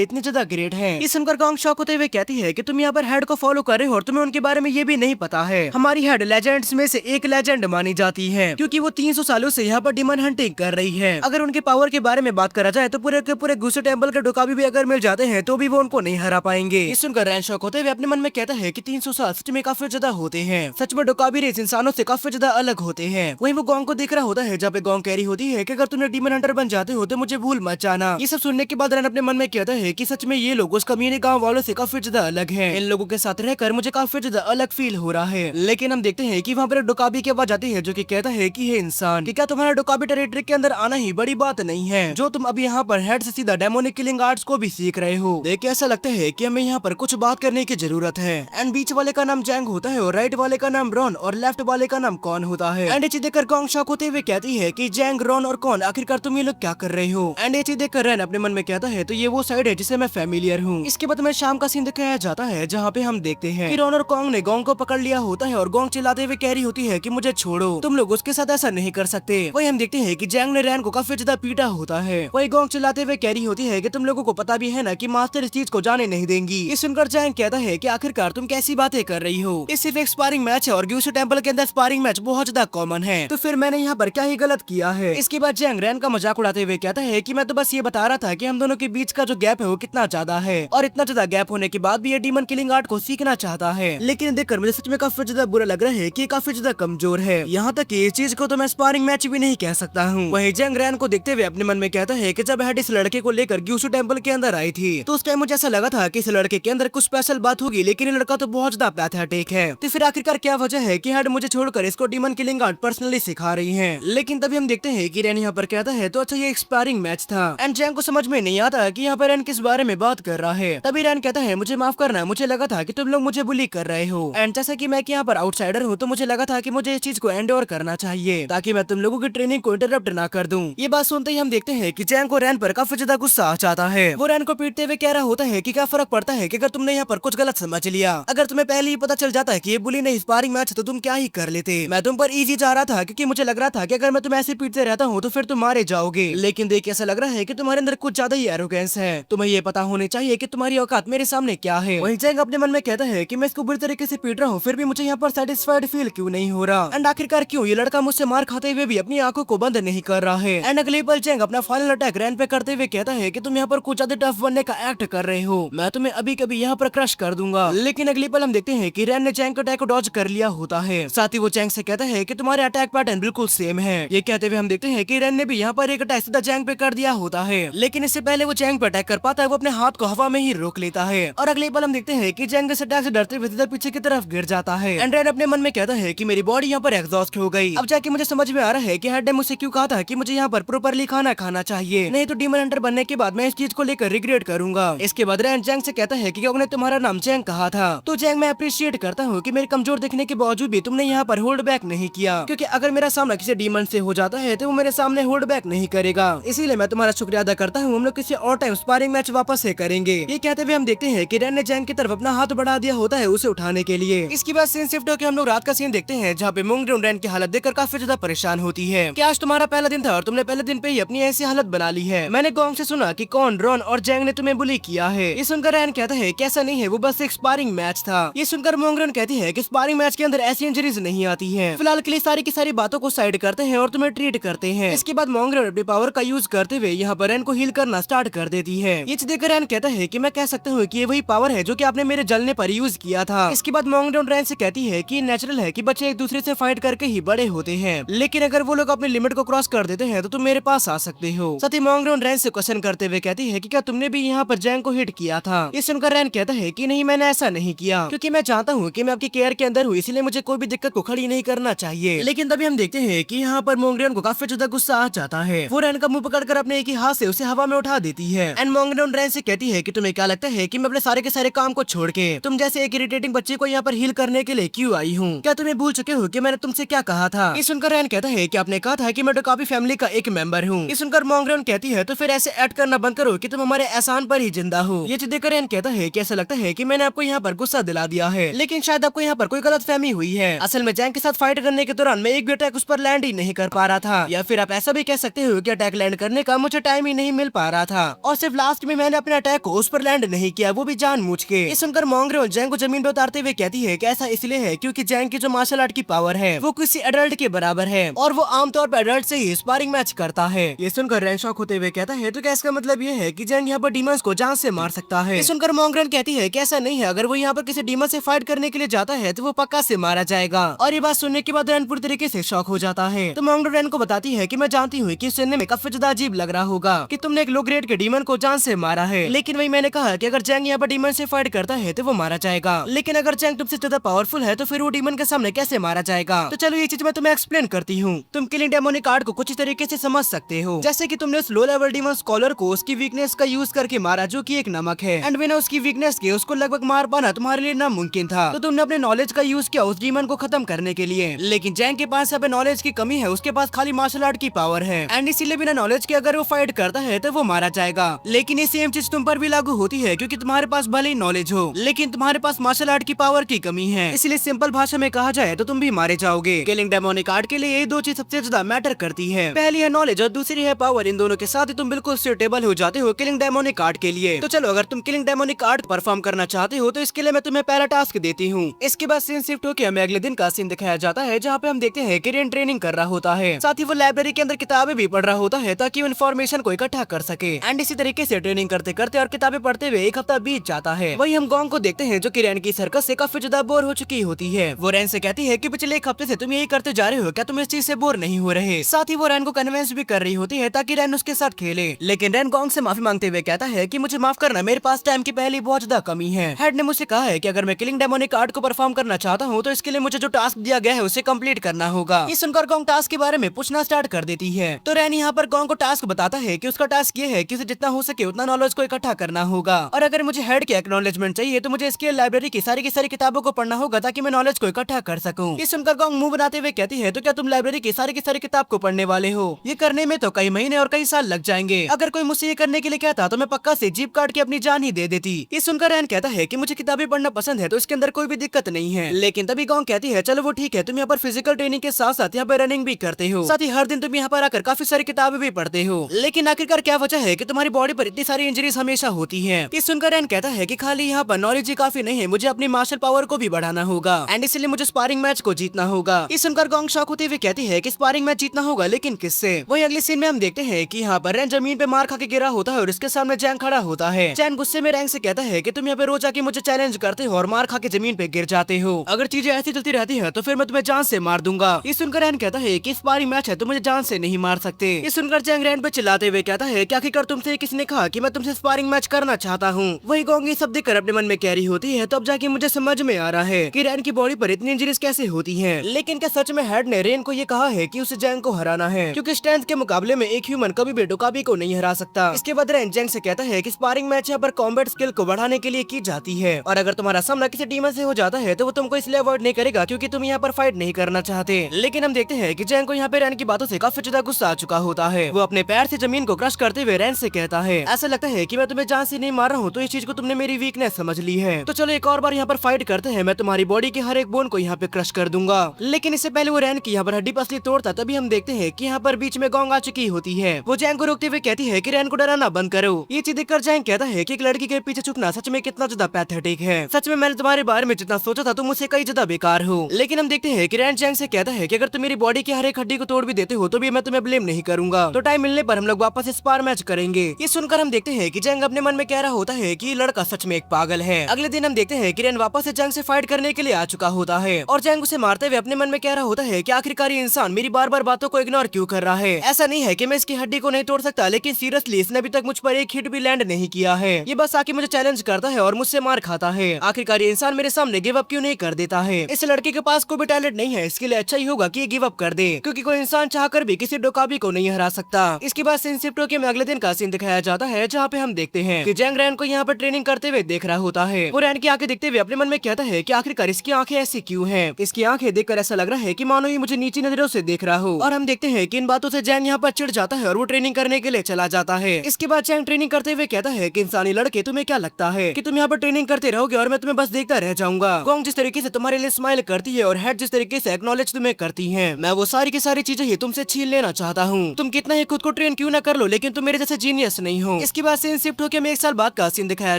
इतनी ज्यादा ग्रेट है। इस सुनकर गॉन्ग शॉक होते हुए कहती है कि तुम यहाँ पर हेड को फॉलो कर रहे हो और तुम्हें उनके बारे में ये भी नहीं पता है। हमारी हेड लेजेंड्स में से एक लेजेंड मानी जाती है क्योंकि वो 300 सालों से यहाँ पर डिमन हंटिंग कर रही है। अगर उनके पावर के बारे में बात करा जाए तो पूरे के पूरे गुस्से टेम्पल के डोकाबी भी अगर मिल जाते हैं तो भी वो उनको नहीं हरा पाएंगे। इस सुनकर रैन शॉक होते हुए अपने मन में कहता है कि 300 साल सच में काफी ज्यादा होते हैं। सच में डोकाबी रेस इंसानों से काफी ज्यादा अलग होते हैं। वहीं वो गॉन्ग को देख रहा होता है जहाँ पे गॉन्ग कह रही होती है कि अगर तुम डीमन हंटर बन जाते हो तो मुझे भूल मत जाना। ये सब सुनने के बाद रैन अपने मन में कहता है कि सच में ये लोग उस कमीने गाँव वालों से काफी ज्यादा अलग है। इन लोगों के साथ रहकर मुझे काफी ज्यादा अलग फील हो रहा है। लेकिन हम देखते हैं कि वहाँ पर डोकाबी की आवाज आती है जो कि कहता है कि हे इंसान, कि क्या तुम्हारा डोकाबी टेरिटरी के अंदर आना ही बड़ी बात नहीं है जो तुम अभी यहाँ पर हेड से सीधा डेमोनिक किलिंग आर्ट्स को भी सीख रहे हो। देख के ऐसा लगता है कि हमें यहाँ पर कुछ बात करने की जरूरत है। एंड बीच वाले का नाम जैंग होता है और राइट वाले का नाम रॉन और लेफ्ट वाले का नाम कॉन होता है। एंड ये चीज देखकर गॉन्ग शॉक होते हुए कहती है कि जैंग, रॉन और कॉन, आखिरकार तुम ये लोग क्या कर रहे हो। एंड ये चीज देखकर रैन अपने मन में कहता है तो ये वो साइड है जिससे मैं फेमिलियर हूँ। इसके बाद में शाम का सीन दिखाया जाता है जहाँ पे हम देखते हैं कि रॉन और कॉन्ग ने गॉन्ग को पकड़ लिया होता है और गॉन्ग चिल्लाते हुए कह रही होती है कि मुझे छोड़ो, तुम लोग उसके साथ ऐसा नहीं कर सकते। वही हम देखते हैं कि जैंग ने रैन को काफी ज्यादा पीटा होता है। वही गॉन्ग चिल्लाते हुए कह रही होती है कि तुम लोगों को पता भी है ना कि मास्टर इस चीज को जाने नहीं देंगी। ये सुनकर जैंग कहता है कि आखिरकार तुम कैसी बातें कर रही हो। ये सिर्फ एक स्पारिंग मैच है और ग्यूसू टेम्पल के अंदर स्पारिंग मैच बहुत ज्यादा कॉमन है, तो फिर मैंने यहाँ पर क्या ही गलत किया है। इसके बाद जैंग रैन का मजाक उड़ाते हुए कहता है कि मैं तो बस ये बता रहा था कि हम दोनों के बीच का जो गैप है वो कितना ज्यादा है और इतना ज्यादा गैप होने के बाद भी ये डीमन किलिंग आर्ट को सीखना चाहता है। लेकिन देखकर मुझे सच में काफी ज्यादा बुरा लग रहा है कि काफी ज्यादा कमजोर है। यहाँ तक कि इस चीज को तो मैं स्पारिंग मैच भी नहीं कह सकता हूँ। वही जैंग रैन को देखते हुए अपने मन में कहता है कि जब हेड इस लड़के को लेकर ग्यूसू टेम्पल के अंदर आई थी तो उस टाइम मुझे ऐसा लगा था कि इस लड़के के अंदर कुछ स्पेशल बात होगी, लेकिन ये लड़का तो बहुत ज्यादा पैथेटिक है। तो फिर आखिरकार क्या वजह है कि हेड मुझे छोड़कर इसको डीमन किलिंग आर्ट पर्सनली सिखा रही है। लेकिन तभी हम देखते हैं कि रैन यहाँ पर कहता है तो अच्छा ये एक स्पारिंग मैच था। एंड जैंग को समझ में नहीं आता कि यहाँ पर रैन किस बारे में बात कर रहा है। तभी रैन कहता है मुझे माफ करना, मुझे लगा था कि तुम लोग मुझे बुली कर रहे हो। एंड जैसा कि मैं यहाँ पर आउटसाइडर हूँ तो मुझे लगा था कि मुझे इस चीज को एंडोर करना चाहिए ताकि मैं तुम लोगों की ट्रेनिंग को इंटरप्ट ना कर दूं। ये बात सुनते ही हम देखते हैं कि जैंग को रैन पर काफी ज्यादा गुस्सा आ जाता है। वो रैन को पीटते हुए कह रहा होता है कि क्या फर्क पड़ता है कि अगर तुमने यहाँ पर कुछ गलत समझ लिया। अगर तुम्हें पहले ही पता चल जाता है कि ये बुली नहीं स्पारिंग मैच तो तुम क्या ही कर लेते। मैं तुम पर इजी जा रहा था क्योंकि मुझे लग रहा था कि अगर मैं तुम्हें ऐसे पीटते रहता हूँ तो फिर तुम मारे जाओगे। लेकिन देख ऐसा लग रहा है कि तुम्हारे अंदर कुछ ज्यादा ही एरोगेंस है। तुम्हें ये पता होनी चाहिए कि तुम्हारी औकात मेरे सामने क्या है। वही जैंग अपने मन में कहता है कि मैं इसको बुरी तरीके से पीट रहा हूँ फिर भी मुझे यहाँ पर सेटिस्फाइड फील क्यों नहीं हो रहा। एंड आखिरकार क्यों ये लड़का मुझसे मार खाते हुए भी अपनी आंखों को बंद नहीं कर रहा है। एंड अगले पल जैंग अपना फाइनल अटैक रैन पे करते हुए कहता है कि तुम यहाँ पर कुछ ज्यादा टफ बनने का एक्ट कर रहे हो, मैं तुम्हें अभी कभी यहाँ पर क्रश कर दूंगा। लेकिन अगले पल हम देखते हैं कि रैन ने जैंग के अटैक को डॉज कर लिया होता है। साथ ही वो जैंग से कहता है कि तुम्हारे अटैक पैटर्न बिल्कुल सेम है। ये कहते हुए हम देखते हैं कि रैन ने भी यहाँ पर एक अटैक सीधा जैंग पे कर दिया होता है। लेकिन इससे पहले वो जैंग पे अटैक कर पाता है वो अपने हाथ को हवा में ही रोक लेता है और अगले पल हम देखते हैं कि जैंग इस अटैक से डरते हुए सीधा पीछे की तरफ गिर जाता है। एंड रैन अपने मन में कहता है कि मेरी बॉडी यहाँ पर एग्जॉस्ट हो गई। अब जाके मुझे समझ में आ रहा है कि हेड ने मुझसे क्यों कहा था कि मुझे यहाँ पर प्रॉपरली खाना खाना चाहिए, नहीं तो डीमन हंटर बनने के बाद मैं इस चीज को लेकर रिग्रेट करूंगा। इसके बाद रैन जैंग से कहता है कि उन्होंने तुम्हारा नाम जैंग कहा था। तो जैंग मैं अप्रिशिएट करता हूँ कि मेरे कमजोर दिखने के बावजूद भी तुमने यहाँ पर होल्ड बैक नहीं किया, क्योंकि अगर मेरा सामना किसी डीमन से हो जाता है तो वो मेरे सामने होल्ड बैक नहीं करेगा। इसीलिए मैं तुम्हारा शुक्रिया अदा करता हूँ। हम लोग किसी और टाइम स्पारिंग मैच वापस से करेंगे। ये कहते हुए हम देखते हैं कि रैन ने जैंग की तरफ अपना हाथ बढ़ा दिया होता है उसे उठाने के लिए। इसके बाद सीन शिफ्ट होकर हम लोग रात का सीन देखते हैं जहाँ पे मोंगड्यून रैन की हालत देखकर काफी ज्यादा परेशान होती है कि आज तुम्हारा पहला दिन था और तुमने पहले दिन पे ही अपनी ऐसी हालत बना ली है। मैंने गॉन्ग से सुना कि कॉन, रॉन और जैंग ने तुम्हें बुली किया है। ये सुनकर रैन कहता है कि ऐसा नहीं है, वो बस एक स्पारिंग मैच था। ये सुनकर मोंगड्यून कहती है कि स्पारिंग मैच के अंदर ऐसी इंजरीज नहीं आती है। फिलहाल के लिए सारी की सारी बातों को साइड करते हैं और तुम्हें ट्रीट करते हैं। इसके बाद मोंगड्यून अपनी पावर का यूज करते हुए यहाँ पर रैन को हील करना स्टार्ट कर देती है। ये देखकर रैन कहता है कि मैं कह सकता हूँ कि ये वही पावर है जो कि आपने मेरे जलने पर यूज किया था। इसके बाद मोंगड्यून रैन से कहती है कि नेचुरल है कि बच्चे एक दूसरे से फाइट करके ही बड़े होते हैं, लेकिन अगर वो लोग अपनी लिमिट को क्रॉस कर देते हैं तो तुम मेरे पास आ सकते हो। साथ ही मोंगड्यून रैन से क्वेश्चन करते हुए कहती है कि क्या तुमने भी यहाँ पर जैंग को हिट किया था। ये सुनकर रैन कहता है कि नहीं, मैंने ऐसा नहीं किया, क्योंकि मैं चाहता हूँ कि मैं आपकी केयर के अंदर हूँ, इसलिए मुझे कोई भी दिक्कत को खड़ी नहीं करना चाहिए। लेकिन तभी हम देखते हैं कि यहाँ पर मोंगड्यून को काफी ज्यादा गुस्सा आ जाता है। वो रैन का मुंह पकड़कर अपने एक ही हाथ से उसे हवा में उठा देती है। एंड मोंगड्यून रैन से कहती है कि तुम्हें क्या लगता है कि मैं अपने सारे के सारे काम को छोड़ के तुम जैसे एक इरिटेटिंग बच्चे को यहाँ पर हील करने के लिए क्यों आई हूँ? क्या तुम्हें भूल चुके हो कि मैंने तुमसे क्या कहा था? ये सुनकर रैन कहता है कि आपने कहा था कि मैं डोकाबी फैमिली का एक मेंबर हूँ। ये सुनकर मोंगड्यून कहती है तो फिर ऐसे एक्ट करना बंद करो कि तुम हमारे एहसान पर ही जिंदा हो। ये चीज देखकर रैन कहता है कि ऐसा लगता है कि मैंने आपको यहाँ पर गुस्सा दिला दिया है, लेकिन शायद आपको यहाँ पर कोई गलतफहमी हुई है। असल में जैंग के साथ फाइट करने के दौरान मैं एक भी अटैक उस पर लैंड ही नहीं कर पा रहा था, या फिर आप ऐसा भी कह सकते हो कि अटैक लैंड करने का मुझे टाइम ही नहीं मिल पा रहा था और सिर्फ लास्ट में मैंने अपने अटैक को उस पर लैंड नहीं किया, वो भी जानबूझ के। ये सुनकर मोंगरेल जैंग को जमीन पर उतारते हुए कहती है कि ऐसा इसलिए है क्योंकि जैंग की जो मार्शल आर्ट की पावर है वो किसी एडल्ट के बराबर है और वो आमतौर पर एडल्ट से ही स्पारिंग मैच करता है। ये सुनकर रैन शॉक होते हुए कहता है तो क्या इसका मतलब ये है कि जैंग यहाँ पर डीमंस को जान से मार सकता है। ये सुनकर मोंगरेल कहती है कि ऐसा नहीं है, अगर वो यहाँ पर किसी डीमन से फाइट करने के लिए जाता है तो वो पक्का से मारा जाएगा। और ये बात सुनने के बाद रैन पूरी तरीके से शॉक हो जाता है। तो मोंगरेल रैन को बताती है कि मैं जानती हूँ कि सुनने में काफी ज्यादा अजीब लग रहा होगा कि तुमने एक लो ग्रेड के डीमन को जान से मारा है, लेकिन वही मैंने कहा कि अगर जैंग यहाँ पर डीमन से फाइट करता है तो वो मारा जाएगा, लेकिन अगर जैंग तुमसे ज्यादा पावरफुल है तो फिर वो डीमन के सामने कैसे मारा जाएगा। तो चलो ये चीज मैं तुम्हें एक्सप्लेन करती हूँ। तुम किलिंग डेमोनिक कार्ड को कुछ तरीके से समझ सकते हो, जैसे कि तुमने उस लो लेवल डीमन स्कॉलर को उसकी वीकनेस का यूज करके मारा जो कि एक नमक है, एंड बिना उसकी वीकनेस के उसको लगभग मार पाना तुम्हारे लिए नामुमकिन था। तो तुमने अपने नॉलेज का यूज किया उस डीमन को खत्म करने के लिए, लेकिन जैंग के पास अब नॉलेज की कमी है, उसके पास खाली मार्शल आर्ट की पावर है, एंड इसीलिए बिना नॉलेज के अगर वो फाइट करता है तो वो मारा जाएगा। लेकिन ये सेम चीज तुम पर भी लागू होती है क्योंकि तुम्हारे पास भले ही नॉलेज हो लेकिन तुम्हारे पास मार्शल आर्ट की पावर की कमी है, इसलिए सिंपल भाषा में कहा जाए तो तुम भी मारे जाओगे। किलिंग डेमोनिक आर्ट के लिए ये दो चीज सबसे ज्यादा मैटर करती है, पहली है नॉलेज और दूसरी है पावर। इन दोनों के साथ ही तुम बिल्कुल सुटेबल हो जाते हो किलिंग डेमोनिक आर्ट के लिए। तो चलो अगर तुम किलिंग डेमोनिक आर्ट परफॉर्म करना चाहते हो तो इसके लिए मैं तुम्हें पहला टास्क देती हूँ। इसके बाद सीन शिफ्ट होकर हमें अगले दिन का सीन दिखाया जाता है जहाँ पे हम देखते हैं कि रेन ट्रेनिंग कर रहा होता है, साथ ही वो लाइब्रेरी के अंदर किताबें भी पढ़ रहा होता है ताकि वो इन्फॉर्मेशन को इकट्ठा कर सके। एंड इसी तरीके से ट्रेनिंग करते करते और किताबें पढ़ते हुए एक हफ्ता बीत जाता है। वही हम गोंग को देखते हैं जो कि रैन की सर्कस से काफी ज्यादा बोर हो चुकी होती है। वो रैन से कहती है कि पिछले एक हफ्ते से तुम यही करते जा रहे हो, क्या तुम इस चीज से बोर नहीं हो रहे। साथ ही वो रैन को कन्विंस भी कर रही होती है ताकि रैन उसके साथ खेले, लेकिन रैन गोंग से माफी मांगते हुए कहता है कि मुझे माफ करना, मेरे पास टाइम की पहली बहुत ज्यादा कमी है। हेड ने मुझसे कहा है कि अगर मैं किलिंग डेमोनिक आर्ट को परफॉर्म करना चाहता हूँ तो इसके लिए मुझे जो टास्क दिया गया है उसे कंप्लीट करना होगा। ये सुनकर गोंग टास्क के बारे में पूछना स्टार्ट कर देती है। तो रैन यहाँ पर गोंग को टास्क बताता है कि उसका टास्क ये है कि उसे जितना हो सके उतना नॉलेज को इकट्ठा करना होगा, और अगर मुझे हेड की एक्नॉलेजमेंट चाहिए तो मुझे इसके लाइब्रेरी की सारी किताबों को पढ़ना होगा ताकि मैं नॉलेज को इकट्ठा कर सकूं। ये सुनकर गोंग मुंह बनाते हुए कहती है तो क्या तुम लाइब्रेरी की सारी किताब को पढ़ने वाले हो? ये करने में तो कई महीने और कई साल लग जाएंगे। अगर कोई मुझसे ये करने के लिए कहता तो मैं पक्का से जीप काट के अपनी जान ही दे देती। ये सुनकर रैन कहता है कि मुझे किताबें पढ़ना पसंद है तो इसके अंदर कोई भी दिक्कत नहीं है, लेकिन तभी गोंग कहती है चलो वो ठीक है, तुम यहाँ पर फिजिकल ट्रेनिंग के साथ साथ यहाँ पर रनिंग भी करते हो, साथ ही हर दिन तुम यहाँ पर आकर काफी सारी किताबें भी पढ़ते हो, लेकिन आखिरकार क्या वजह है कि तुम्हारी बॉडी पर इतनी सारी इंजरीज हमेशा होती है? ये सुनकर रैन कहता है कि खाली यहाँ पर नॉलेज ही काफी नहीं है, मुझे अपनी मार्शल पावर को भी बढ़ाना होगा एंड इसलिए मुझे स्पारिंग मैच को जीतना होगा। ये सुनकर गोंग शॉक होते हुए कहती है कि स्पारिंग मैच जीतना होगा, लेकिन किससे? वही अगले सीन में हम देखते हैं कि यहाँ पर रैन जमीन पे मार खा के गिरा होता है और इसके सामने जैंग खड़ा होता है। जैंग गुस्से में रैंग से कहता है कि तुम यहाँ पे रोज आके मुझे चैलेंज करते हो और मार खा के जमीन पे गिर जाते हो, अगर चीजें ऐसी चलती रहती है तो फिर मैं तुम्हें जान से मार दूंगा। ये सुनकर रैन कहता है कि स्पारिंग मैच है तो मुझे जान से नहीं मार सकते। ये सुनकर जैंग रैन पे चिल्लाते हुए कहता है कि आखिरकार तुमसे किसने कहा कि मैं तुमसे स्पारिंग मैच करना चाहता हूँ? वही गोंग ये सब देखकर अपने मन में कह रही होती है तो अब जाके मुझे समझ में आ रहा है कि रैन की बॉडी पर इतनी इंजरीज कैसे होती हैं। लेकिन क्या सच में हेड ने रैन को ये कहा है कि उसे जैंग को हराना है, क्योंकि स्ट्रेंथ के मुकाबले में एक ह्यूमन कभी भी डोकाबी को नहीं हरा सकता। इसके बाद रैन जैंग से कहता है कि स्पारिंग मैच यहाँ पर कॉम्बैट स्किल को बढ़ाने के लिए की जाती है, और अगर तुम्हारा सामना किसी डीमन से हो जाता है तो वो तुमको इसलिए अवॉइड नहीं करेगा क्योंकि तुम यहाँ पर फाइट नहीं करना चाहते। लेकिन हम देखते हैं कि जैंग को यहाँ पे रैन की बातों से काफी ज्यादा गुस्सा आ चुका होता है। वो अपने पैर से जमीन को क्रश करते हुए रैन से कहता है ऐसा लगता है कि मैं तुम्हें जान से नहीं मार रहा हूँ, तो इस चीज को तुमने मेरी वीकनेस समझ ली है। तो चलो एक और बार यहाँ पर फाइट करते हैं, मैं तुम्हारी बॉडी के हर एक बोन को यहाँ पे क्रश कर दूंगा। लेकिन इससे पहले वो रैन की यहाँ पर हड्डी पसली तोड़ता तभी हम देखते हैं कि यहाँ पर बीच में गोंग आ चुकी होती है। वो जैंग को रोकते हुए कहती है कि रैन को डराना बंद करो। ये चीज देखकर जैंग कहता है कि एक लड़की के पीछे छुपना सच में कितना ज्यादा पैथेटिक है। सच में मैंने तुम्हारे बारे में जितना सोचा था तुम मुझसे कई ज्यादा बेकार हो। लेकिन हम देखते हैं कि रैन जैंग से कहता है कि अगर तुम मेरी बॉडी की हर एक हड्डी को तोड़ भी देते हो तो भी मैं तुम्हें ब्लेम नहीं करूंगा, तो टाइम मिलने पर हम लोग वापस स्पार मैच करेंगे। ये सुनकर हम देखते हैं कि जैंग अपने मन में कह रहा होता है कि ये लड़का सच में एक पागल है। अगले दिन हम देखते हैं कि रैन वापस से जैंग से फाइट करने के लिए आ चुका होता है और जैंग उसे मारते हुए अपने मन में कह रहा होता है कि आखिरकार ये इंसान मेरी बार बार बातों को इग्नोर क्यों कर रहा है। ऐसा नहीं है कि मैं इसकी हड्डी को नहीं तोड़ सकता, लेकिन सीरियसली इसने अभी तक मुझ पर एक हिट भी लैंड नहीं किया है। ये बस आके मुझे चैलेंज करता है और मुझसे मार खाता है। आखिरकार ये इंसान मेरे सामने गिव अप क्यों नहीं कर देता है? इस लड़के के पास कोई भी टैलेंट नहीं है, इसके लिए अच्छा ही होगा कि ये गिव अप कर दे, क्योंकि कोई इंसान चाहकर भी किसी डोकाबी को नहीं हरा सकता। इसके बाद सीन शिफ्ट होकर अगले दिन का सीन दिखाया जाता है जहाँ पे हम देखते हैं कि जैंग रैन को यहाँ पर ट्रेनिंग करते हुए देख रहा होता है। वो रैन की आंखें देखते हुए अपने मन में कहता है कि आखिरकार इसकी आंखें ऐसी क्यों हैं? इसकी आंखें देखकर ऐसा लग रहा है कि मानो ये मुझे नीची नजरों से देख रहा हो। और हम देखते हैं कि इन बातों से जैंग यहाँ पर चिढ़ जाता है और वो ट्रेनिंग करने के लिए चला जाता है। इसके बाद जैंग ट्रेनिंग करते हुए कहता है कि इंसानी लड़के तुम्हें क्या लगता है कि तुम यहाँ पर ट्रेनिंग करते रहोगे और मैं तुम्हें बस देखता रह जाऊंगा? गोंग जिस तरीके से तुम्हारे लिए स्माइल करती है और हेड जिस तरीके से एक्नॉलेज तुम्हें करती है, मैं वो सारी की सारी सारी चीजें ही तुमसे छीन लेना चाहता हूँ। तुम कितना ही खुद को ट्रेन क्यों ना कर लो, लेकिन तुम मेरे जैसे जीनियस नहीं हो। इसके बाद सीन शिफ्ट होकर हमें 1 साल बाद का सीन दिखाया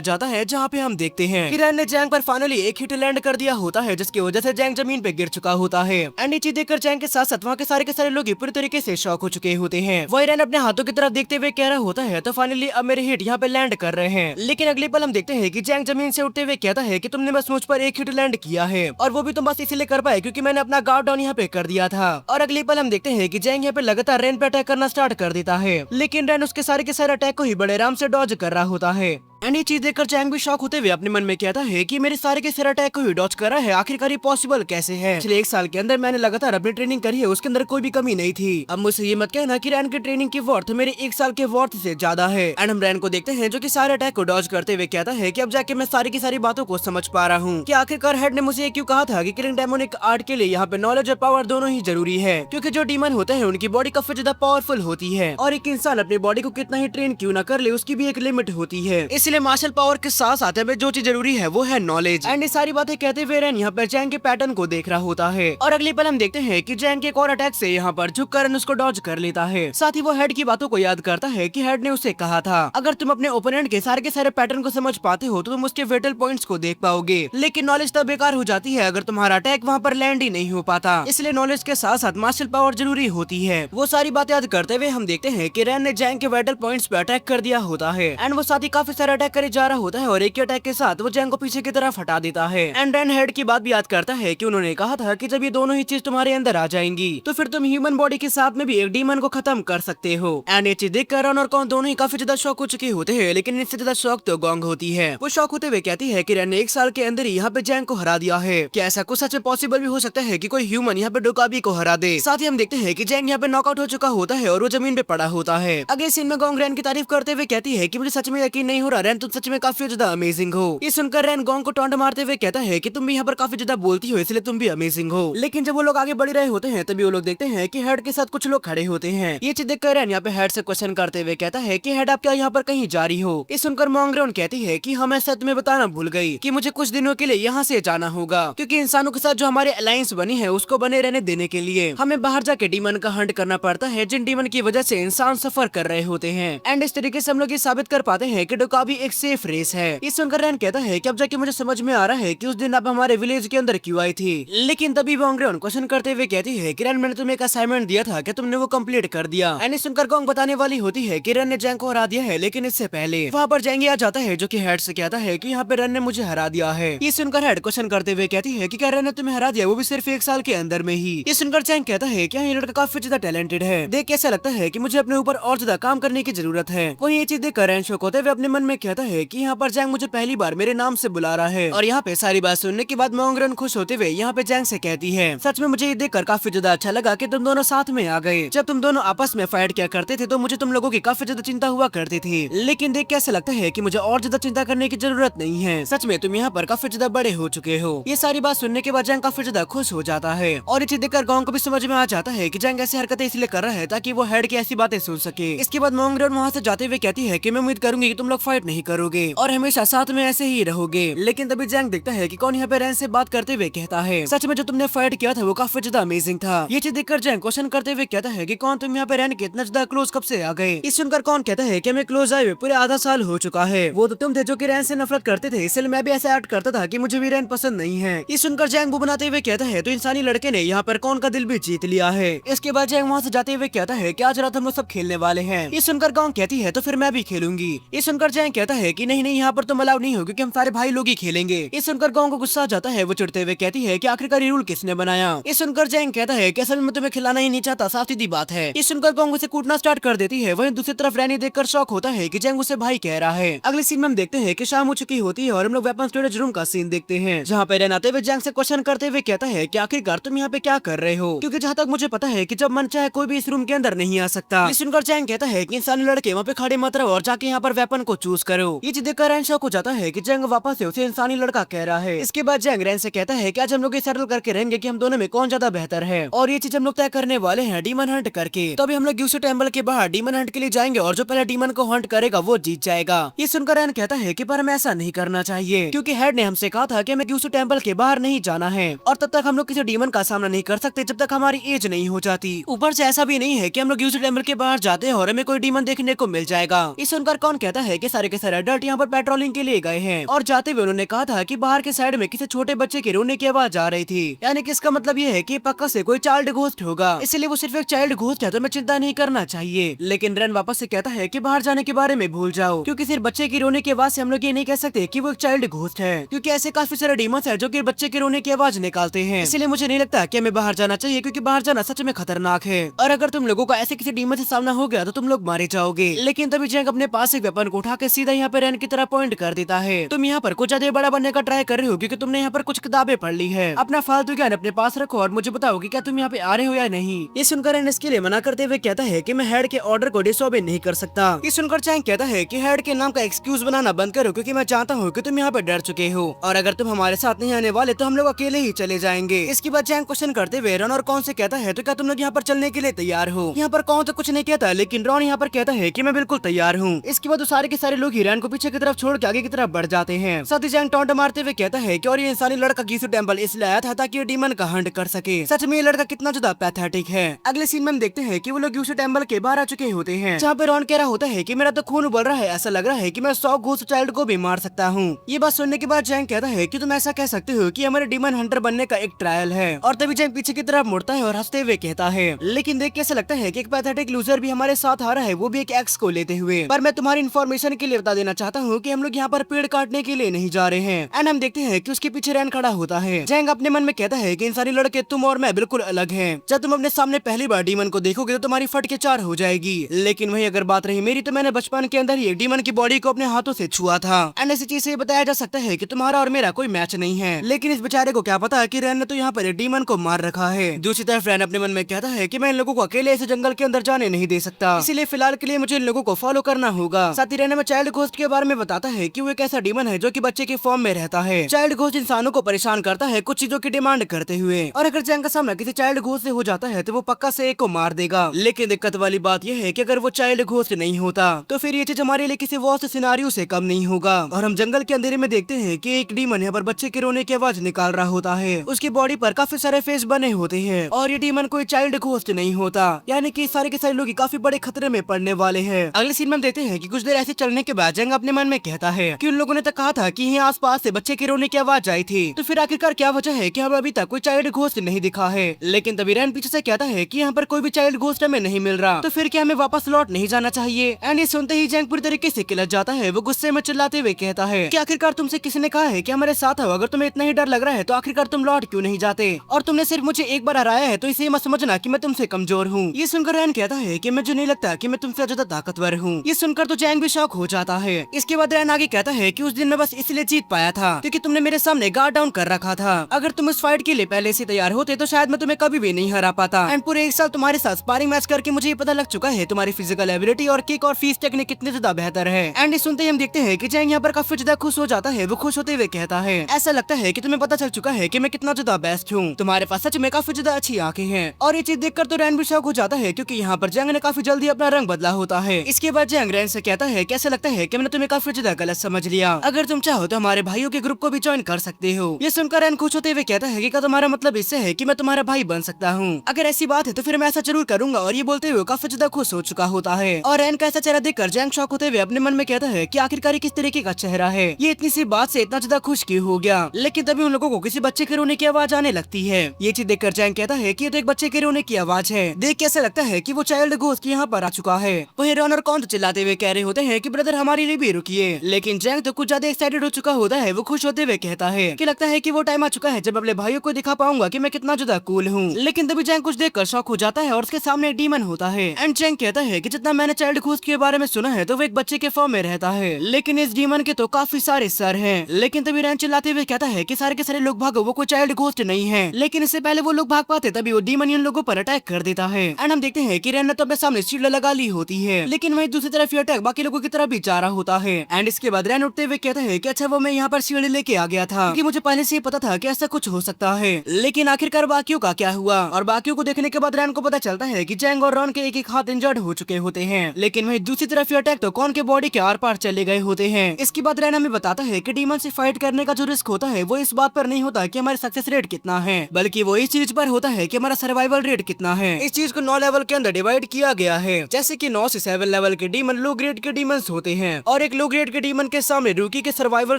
जाता है, जहाँ पे हम देखते हैं कि रैन ने जैंग पर फाइनली एक हिट लैंड कर दिया होता है, जिसकी वजह से जैंग जमीन पे गिर चुका होता है। एंड ये चीज देखकर जैंग के साथ साथ वहाँ के सारे लोग पूरी तरीके से शॉक हो चुके होते हैं। वही रैन अपने हाथों की तरफ देखते हुए कह रहा होता है, तो फाइनली अब मेरे हिट यहाँ पे लैंड कर रहे हैं। लेकिन अगले पल हम देखते हैं कि जैंग जमीन से उठते हुए कहता है कि तुमने बस मुझ पर एक हिट लैंड किया है, और वो भी तुम बस इसीलिए कर पाए क्योंकि मैंने अपना गार्ड डाउन यहाँ पे कर दिया था। और अगले पल हम देखते हैं कि जैंग यहाँ पे लगातार रैन पे अटैक करना स्टार्ट कर देता है, लेकिन रैन उसके सारे अटैक को ही बड़े आराम से डॉज कर रहा होता है। एंड ये चीज देखकर जैंग भी शॉक होते हुए अपने मन में कहता है कि मेरे सारे के सारे अटैक को ही डॉज कर रहा है, आखिरकार ये पॉसिबल कैसे है? पिछले 1 साल के अंदर मैंने लगातार अपनी ट्रेनिंग करी है, उसके अंदर कोई भी कमी नहीं थी। अब मुझसे ये मत कहना कि रैन की ट्रेनिंग की वर्थ मेरे 1 साल के वर्थ से ज्यादा है। एंड हम रैन को देखते हैं जो कि सारे अटैक को डॉज करते हुए कहता है कि अब जाके मैं सारी की सारी बातों को समझ पा रहा हूँ कि आखिरकार हेड ने मुझे क्यों कहा था कि किलिंग डेमोनिक आर्ट के लिए यहाँ पे नॉलेज और पावर दोनों ही जरूरी है, क्योंकि जो डीमन होते हैं उनकी बॉडी काफी ज्यादा पावरफुल होती है, और एक इंसान अपनी बॉडी को कितना ही ट्रेन क्यों ना कर ले उसकी भी एक लिमिट होती है। इसलिए मार्शल पावर के साथ साथ में जो चीज जरूरी है वो है नॉलेज। एंड ये सारी बातें कहते हुए रैन यहाँ पर जैंग के पैटर्न को देख रहा होता है, और अगले पल हम देखते हैं कि जैंग के एक और अटैक से यहाँ पर झुक कर उसको डॉज कर लेता है। साथ ही वो हेड की बातों को याद करता है कि हेड ने उसे कहा था अगर तुम अपने ओपोनेंट के सारे पैटर्न को समझ पाते हो तो तुम उसके वेटल पॉइंट्स को देख पाओगे, लेकिन नॉलेज तब बेकार हो जाती है अगर तुम्हारा अटैक वहाँ पर लैंड ही नहीं हो पाता। इसलिए नॉलेज के साथ साथ मार्शल पावर जरूरी होती है। वो सारी बातें याद करते हुए हम देखते हैं कि रैन ने जैंग के वेटल पॉइंट्स पे अटैक कर दिया होता है, एंड वो साथ ही काफी सारे अटैक करे जा रहा होता है, और एक ही अटैक के साथ वो जैंग को पीछे की तरफ हटा देता है। एंड रैन हेड की बात भी याद करता है कि उन्होंने कहा था कि जब ये दोनों ही चीज तुम्हारे अंदर आ जाएंगी तो फिर तुम ह्यूमन बॉडी के साथ में भी एक डीमन को खत्म कर सकते हो। एंड ये चीज देखकर रैन और कॉन दोनों ही काफी ज्यादा शॉक हो चुके होते हैं, लेकिन इससे ज्यादा शॉक तो गोंग होती है। वो शॉक होते हुए कहती है कि रैन ने 1 साल के अंदर ही यहाँ पे जैंग को हरा दिया है। क्या ऐसा कुछ सच में पॉसिबल भी हो सकता है कि कोई ह्यूमन यहाँ पे डोकाबी को हरा दे? साथ ही हम देखते हैं कि जैंग यहाँ पे नॉकआउट हो चुका होता है और वो जमीन पे पड़ा होता है। अगले सीन में गोंग रैन की तारीफ करते हुए कहती है कि मुझे सच में यकीन नहीं हो रहा, रैन तुम सच में काफी ज्यादा अमेजिंग हो। ये सुनकर रैन गोंग को टॉन्ट मारते हुए कहता है कि तुम भी यहाँ पर काफी ज्यादा बोलती हो इसलिए तुम भी अमेजिंग हो। लेकिन जब वो लोग आगे बढ़ रहे होते हैं तभी वो लोग देखते हैं कि हेड के साथ कुछ लोग खड़े होते हैं। ये चीज देखकर रैन यहाँ पे हेड से क्वेश्चन करते हुए कहता है कि हेड आप क्या यहाँ पर कहीं जा रही हो? ये सुनकर मोंगरेन कहती है कि मैं सच में बताना भूल गई कि मुझे कुछ दिनों के लिए यहाँ से जाना होगा, क्योंकि इंसानों के साथ जो हमारी अलायंस बनी है उसको बने रहने देने के लिए हमें बाहर जाके डीमन का हंट करना पड़ता है, जिन डीमन की वजह से इंसान सफर कर रहे होते हैं। एंड इस तरीके से हम लोग ये साबित कर पाते हैं कि डोकाबी एक सेफ रेस है। ये सुनकर रैन कहता है कि अब जाके मुझे समझ में आ रहा है कि उस दिन आप हमारे विलेज के अंदर क्यों आई थी। लेकिन तभी मोंगरेन क्वेश्चन करते हुए कहती है कि रैन मैंने तुम्हें एक असाइनमेंट दिया था कि तुमने वो कंप्लीट कर दिया। एंड सुनकर गोंग बताने वाली होती है कि रैन ने जैंग को हरा दिया है, लेकिन इससे पहले वहाँ पर जैंग आ जाता है जो कि हेड से कहता है कि यहाँ पे रैन ने मुझे हरा दिया है। ये सुनकर हेड क्वेश्चन करते हुए कहती है कि क्या रैन ने तुम्हें हरा दिया, वो भी सिर्फ 1 साल के अंदर में ही। ये सुनकर जैंग कहता है कि ये लड़का काफी ज्यादा टैलेंटेड है, देख के ऐसा लगता है कि मुझे अपने ऊपर और ज्यादा काम करने की जरूरत है। वही ये चीज देखकर रैन शौक होते हुए अपने मन में कहता है कि यहाँ पर जैंग मुझे पहली बार मेरे नाम से बुला रहा है। और यहाँ पे सारी बात सुनने के बाद मोंगरेन खुश होते हुए यहाँ पे जैंग से कहती है सच में मुझे ये देखकर काफी ज्यादा अच्छा लगा कि तुम दोनों साथ में आ गए। जब तुम दोनों आपस में फाइट किया करते थे तो मुझे तुम लोगों की काफी ज्यादा चिंता हुआ करती थी, लेकिन देख के ऐसा लगता है कि मुझे और ज्यादा चिंता करने की जरूरत नहीं है। सच में तुम यहाँ पर काफी ज्यादा बड़े हो चुके हो। ये सारी बात सुनने के बाद जैंग काफी ज्यादा खुश हो जाता है, और इसे देखकर गोंग को भी समझ में आ जाता है कि जैंग ऐसी हरकतें इसलिए कर रहा है ताकि वो हेड की ऐसी बातें सुन सके। इसके बाद मोंगरेन वहाँ से जाते हुए कहती है कि मैं उम्मीद करूंगी कि तुम लोग फाइट नहीं करोगे और हमेशा साथ में ऐसे ही रहोगे। लेकिन तभी जैंग देखता है कि कौन यहाँ पे रैन से बात करते हुए कहता है सच में जो तुमने फाइट किया था वो काफी ज्यादा अमेजिंग था। ये चीज देखकर जैंग क्वेश्चन करते हुए कहता है कि कौन तुम यहाँ पे रैन के इतना ज्यादा क्लोज कब से आ गए? इस सुनकर कौन कहता है कि मैं क्लोज आए हुए पूरे आधा साल हो चुका है। वो तो तुम थे जो कि रैन से नफरत करते थे, इसलिए मैं भी ऐसा एक्ट करता था कि मुझे भी रैन पसंद नहीं है। इस सुनकर जैंग वो बनाते हुए कहता है तो इंसानी लड़के ने यहाँ पर कौन का दिल भी जीत लिया है। इसके बाद जैंग वहाँ से जाते हुए कहता है कि आज रात हम लोग सब खेलने वाले हैं। ये सुनकर कौन कहती है तो फिर मैं भी खेलूंगी। ये सुनकर जैंग कहता है कि नहीं यहाँ पर तुम अलाउड नहीं हो क्योंकि हम सारे भाई लोग ही खेलेंगे। ये सुनकर गाँव को गुस्सा आ जाता है। वो चिढ़ते हुए कहती है कि आखिरकार ये रूल किसने बनाया? ये सुनकर जैंग कहता है कि असल में तुम्हें खिलाना ही नहीं चाहता, साफ सीधी बात है। ये सुनकर गाँव उसे कूटना स्टार्ट कर देती है। वहीं दूसरी तरफ रैनी देखकर शौक होता है कि जैंग उसे भाई कह रहा है। अगले सीन में हम देखते हैं कि शाम हो चुकी होती है और हम लोग वेपन स्टोरेज रूम का सीन देखते हैं, जहाँ पे रैन आते हुए जैंग से क्वेश्चन करते हुए कहता है कि आखिरकार तुम यहाँ पे क्या कर रहे हो, क्योंकि जहाँ तक मुझे पता है कि जब मन चाहे कोई भी इस रूम के अंदर नहीं आ सकता। ये सुनकर जैंग कहता है कि इंसानी लड़के वहाँ पे खड़े मत रहो और जाके यहाँ पर वेपन को चूज करो। ये चीज देखकर रैन शॉक हो जाता है कि जंग वापस से उसे इंसानी लड़का कह रहा है। इसके बाद जंग रैन से कहता है कि आज हम लोग ये सेटल करके रहेंगे कि हम दोनों में कौन ज्यादा बेहतर है, और ये चीज हम लोग तय करने वाले हैं डीमन हंट करके। तो अभी हम लोग ग्यूसू टेम्पल के बाहर डीमन हंट के लिए जाएंगे और जो पहले डीमन को हंट करेगा वो जीत जाएगा। ये सुनकर रैन कहता है कि पर हमें ऐसा नहीं करना चाहिए, क्योंकि हेड ने हमसे कहा था कि हमें ग्यूसू टेम्पल के बाहर नहीं जाना है, और तब तक हम लोग किसी डीमन का सामना नहीं कर सकते जब तक हमारी एज नहीं हो जाती। ऊपर से ऐसा भी नहीं है कि हम लोग ग्यूसू टेम्पल के बाहर जाते हैं और हमें कोई डीमन देखने को मिल जाएगा। ये सुनकर कौन कहता है कि सारे के सारे अडल्ट यहाँ पर पेट्रोलिंग के लिए गए हैं, और जाते हुए उन्होंने कहा था कि बाहर के साइड में किसी छोटे बच्चे के रोने की आवाज आ रही थी, यानी कि इसका मतलब ये है कि पक्का से कोई चाइल्ड घोस्ट होगा, इसलिए वो सिर्फ एक चाइल्ड घोस्ट है तो हमें चिंता नहीं करना चाहिए। लेकिन रैन वापस से कहता है कि बाहर जाने के बारे में भूल जाओ, क्योंकि सिर्फ बच्चे की रोने की आवाज से हम लोग ये नहीं कह सकते कि वो एक चाइल्ड घोस्ट है, क्योंकि ऐसे काफी सारे डीमंस है जो कि बच्चे के रोने की आवाज निकालते हैं। इसलिए मुझे नहीं लगता कि हमें बाहर जाना चाहिए, क्योंकि बाहर जाना सच में खतरनाक है, और अगर तुम लोगों का ऐसे किसी डीमन से सामना हो गया तो तुम लोग मारे जाओगे। लेकिन तभी जैक अपने पास एक वेपन को उठा के सीधा यहाँ पे रैन की तरफ पॉइंट कर देता है। तुम यहाँ पर कुछ ज्यादा बड़ा बनने का ट्राई कर रहे हो, क्योंकि तुमने यहाँ पर कुछ किताबें पढ़ ली है। अपना फालतू ज्ञान अपने पास रखो और मुझे बताओ कि क्या तुम यहाँ पे आ रहे हो या नहीं। ये सुनकर रैन इसके लिए मना करते हुए कहता है कि मैं हेड के ऑर्डर को डिसोबे नहीं कर सकता। ये सुनकर चैंग कहता है कि हेड के नाम का एक्सक्यूज बनाना बंद करो, क्योंकि मैं चाहता हूँ कि तुम यहाँ पे डर चुके हो, और अगर तुम हमारे साथ नहीं आने वाले तो हम लोग अकेले ही चले जाएंगे। इसके बाद चैंग क्वेश्चन करते हुए रॉन और कौन से कहता है तो क्या तुम लोग यहाँ पर चलने के लिए तैयार हो। यहाँ पर कौन तो कुछ नहीं कहता, लेकिन रॉन यहाँ पर कहता है कि मैं बिल्कुल तैयार हूँ। इसके बाद सारे के सारे लोग रैन को पीछे की तरफ छोड़ के आगे की तरफ बढ़ जाते हैं। साथ ही चैंग टॉन्ट मारते हुए कहता है कि और ये इंसानी लड़का ग्यूसू टेम्पल इसलिए आया था ताकि ये डीमन का हंट कर सके। सच में ये लड़का कितना ज्यादा पैथेटिक है। अगले सीन में हम देखते हैं कि वो लोग ग्यूसू टेम्पल के बाहर आ चुके होते हैं, जहाँ पे रॉन कह रहा होता है कि मेरा तो खून उबल रहा है, ऐसा लग रहा है कि मैं 100 घोस्ट चाइल्ड को भी मार सकता हूँ। ये बात सुनने के बाद जैंग कहता है कि तुम ऐसा कह सकते हो कि हमारे डीमन हंटर बनने का एक ट्रायल है, और तभी जैंग पीछे की तरफ मुड़ता है और हंसते हुए कहता है लेकिन देख के ऐसा लगता है कि एक पैथेटिक लूजर भी हमारे साथ आ रहा है, वो भी एक एक्स को लेते हुए। पर मैं तुम्हारी इन्फॉर्मेशन के लिए बता देना चाहता हूँ कि हम लोग यहाँ पर पेड़ काटने के लिए नहीं जा रहे हैं। एंड हम देखते हैं कि उसके पीछे रैन खड़ा होता है। जैंग अपने मन में कहता है कि इंसानी लड़के तुम और मैं बिल्कुल अलग हैं। जब तुम अपने सामने पहली बार डीमन को देखोगे तो तुम्हारी फट के 4 हो जाएगी। लेकिन वही अगर बात रही मेरी, तो मैंने बचपन के अंदर ही एक डीमन की बॉडी को अपने हाथों से छुआ था। एंड ऐसी चीज से बताया जा सकता है कि तुम्हारा और मेरा कोई मैच नहीं है। लेकिन इस बेचारे को क्या पता कि रैन ने तो यहाँ पर एक डीमन को मार रखा है। दूसरी तरफ रैन अपने मन में कहता है कि मैं इन लोगों को अकेले इस जंगल के अंदर जाने नहीं दे सकता, इसीलिए फिलहाल के लिए मुझे इन लोगों को फॉलो करना होगा। साथ ही रैन में चाइल्ड घोस्ट के बारे में बताता है कि वो एक ऐसा डीमन है जो कि बच्चे के फॉर्म में रहता है। चाइल्ड घोस्ट इंसानों को परेशान करता है कुछ चीजों की डिमांड करते हुए, और अगर जैंग का सामना किसी चाइल्ड घोस्ट से हो जाता है तो वो पक्का से एक को मार देगा। लेकिन दिक्कत वाली बात यह है कि अगर वो चाइल्ड घोस्ट नहीं होता तो फिर ये चीज हमारे लिए किसी वॉस्ट सिनारियो से कम नहीं होगा। और हम जंगल के अंधेरे में देखते हैं कि एक डीमन यहाँ पर बच्चे के रोने की आवाज निकाल रहा होता है। उसकी बॉडी पर काफी सारे फेस बने होते हैं, और ये डीमन कोई चाइल्ड घोस्ट नहीं होता, यानी कि सारे के सारे लोग काफी बड़े खतरे में पड़ने वाले हैं। अगले सीन में हम देखते हैं कि कुछ देर ऐसे चलने के बाद जंग अपने मन में कहता है कि उन लोगों ने तो कहा था कि यहाँ आसपास से बच्चे के रोने की आवाज आई थी, तो फिर आखिरकार क्या वजह है कि हमें अभी तक कोई चाइल्ड घोस्ट नहीं दिखा है। लेकिन तभी रैन पीछे से कहता है कि यहाँ पर कोई भी चाइल्ड घोस्ट हमें नहीं मिल रहा, तो फिर क्या हमें वापस लौट नहीं जाना चाहिए। एंड ये सुनते ही जैंग पूरी तरीके से किलच जाता है। वो गुस्से में चिल्लाते हुए कहता है कि आखिरकार तुमसे किसी ने कहा है कि हमारे साथ हो, अगर तुम्हें इतना ही डर लग रहा है तो आखिरकार तुम लौट क्यों नहीं जाते, और तुमने सिर्फ मुझे एक बार हराया है तो इसे मत समझना कि मैं तुमसे कमजोर हूँ। ये सुनकर रैन कहता है कि मुझे नहीं लगता कि मैं तुमसे ज्यादा ताकतवर हूँ। ये सुनकर तो जैंग भी शॉक हो जाता है। इसके बाद रैन आगे कहता है कि उस दिन मैं बस इसलिए जीत पाया था क्योंकि तुमने मेरे सामने गार्ड डाउन कर रखा था। अगर तुम उस फाइट के लिए पहले से तैयार होते तो शायद मैं तुम्हें कभी भी नहीं हरा पाता। एंड पूरे 1 साल तुम्हारे साथ स्पारिंग मैच करके मुझे ये पता लग चुका है तुम्हारी फिजिकल एबिलिटी और किक और फीस टेक्निक कितनी ज्यादा बेहतर है। एंड सुनते ही हम देखते हैं कि जैंग यहाँ पर काफी ज्यादा खुश हो जाता है। वो खुश होते हुए कहता है ऐसा लगता है कि तुम्हें पता चल चुका है कि मैं कितना ज्यादा बेस्ट हूँ, तुम्हारे पास सच में काफी ज्यादा अच्छी आंखें हैं। और ये चीज देखकर तो रैन भी शॉक हो जाता है, क्योंकि यहाँ पर जैंग ने काफी जल्दी अपना रंग बदला होता है। इसके बाद जैंग रैन से कहता है कैसा लगता है कि मैंने तुम्हें काफी ज्यादा गलत समझ लिया, अगर तुम चाहो तो हमारे भाइयों के ग्रुप को भी ज्वाइन कर सकते हो। ये सुनकर रैन खुश होते हुए कहता है कि क्या तुम्हारा मतलब इससे है कि मैं तुम्हारा भाई बन सकता हूँ, अगर ऐसी बात है तो फिर मैं ऐसा जरूर करूंगा। और ये बोलते हुए काफी ज्यादा खुश हो चुका होता है। और रैन का ऐसा चेहरा देखकर जैंग शॉक होते हुए अपने मन में कहता है कि आखिरकार किस तरीके का चेहरा है, ये इतनी सी बात से इतना ज्यादा खुश क्यों हो गया। लेकिन तभी उन लोगों को किसी बच्चे के रोने की आवाज आने लगती है। ये चीज देखकर जैंग कहता है कि ये तो एक बच्चे के रोने की आवाज है। देख के ऐसा लगता है कि वो चाइल्ड घोस्ट यहाँ पर आ चुका है। वहीं रॉन और कौन तो चिल्लाते हुए कह रहे होते हैं कि ब्रदर हमारे लिए भी रुकिए। लेकिन जैंग तो कुछ ज्यादा एक्साइटेड हो चुका होता है। वो खुश होते हुए कहता है कि लगता है कि वो टाइम आ चुका है जब अपने भाइयों को दिखा पाऊंगा कि मैं कितना ज्यादा कूल हूँ। लेकिन तभी जैंग कुछ देखकर शॉक हो जाता है और उसके सामने एक डीमन होता है। एंड जैंग कहता है कि जितना मैंने चाइल्ड घोस्ट के बारे में सुना है तो वो एक बच्चे के फॉर्म में रहता है, लेकिन इस डीमन के तो काफी सारे सर हैं। लेकिन तभी रैन चिल्लाते हुए कहता है कि सारे के सारे लोग भागो, वो कोई चाइल्ड घोस्ट नहीं है। लेकिन इससे पहले वो लोग भाग पाते तभी वो डीमन इन लोगों पर अटैक कर देता है। एंड हम देखते हैं कि रैन ने तो अपने सामने शील्ड लगा ली होती है, लेकिन वहीं दूसरी तरफ ये अटैक बाकी लोगों की तरफ भी जा रहा होता है। एंड इसके बाद रैन उठते हुए कहता है कि अच्छा वो मैं यहाँ पर सीढ़ी लेके आ गया था कि मुझे पहले से ही पता था कि ऐसा कुछ हो सकता है। लेकिन आखिरकार बाकियों का क्या हुआ? और बाकियों को देखने के बाद रैन को पता चलता है कि जैंग और रॉन के एक हाथ इंजर्ड हो चुके होते हैं, लेकिन वही दूसरी तरफ अटैक तो कॉन के बॉडी के आर पार चले गए होते हैं। इसके बाद रैन हमें बताता है कि डीमन से फाइट करने का जो रिस्क होता है वो इस बात पर नहीं होता कि हमारे सक्सेस रेट कितना है, बल्कि वो इस चीज पर होता है कि हमारा सर्वाइवल रेट कितना है। इस चीज को 9 लेवल के अंदर डिवाइड किया गया है, जैसे कि 9 से 7 लेवल के डीमन लो ग्रेड के डीमंस होते हैं और एक लो ग्रेड के डीमन के सामने रूकी के सर्वाइवल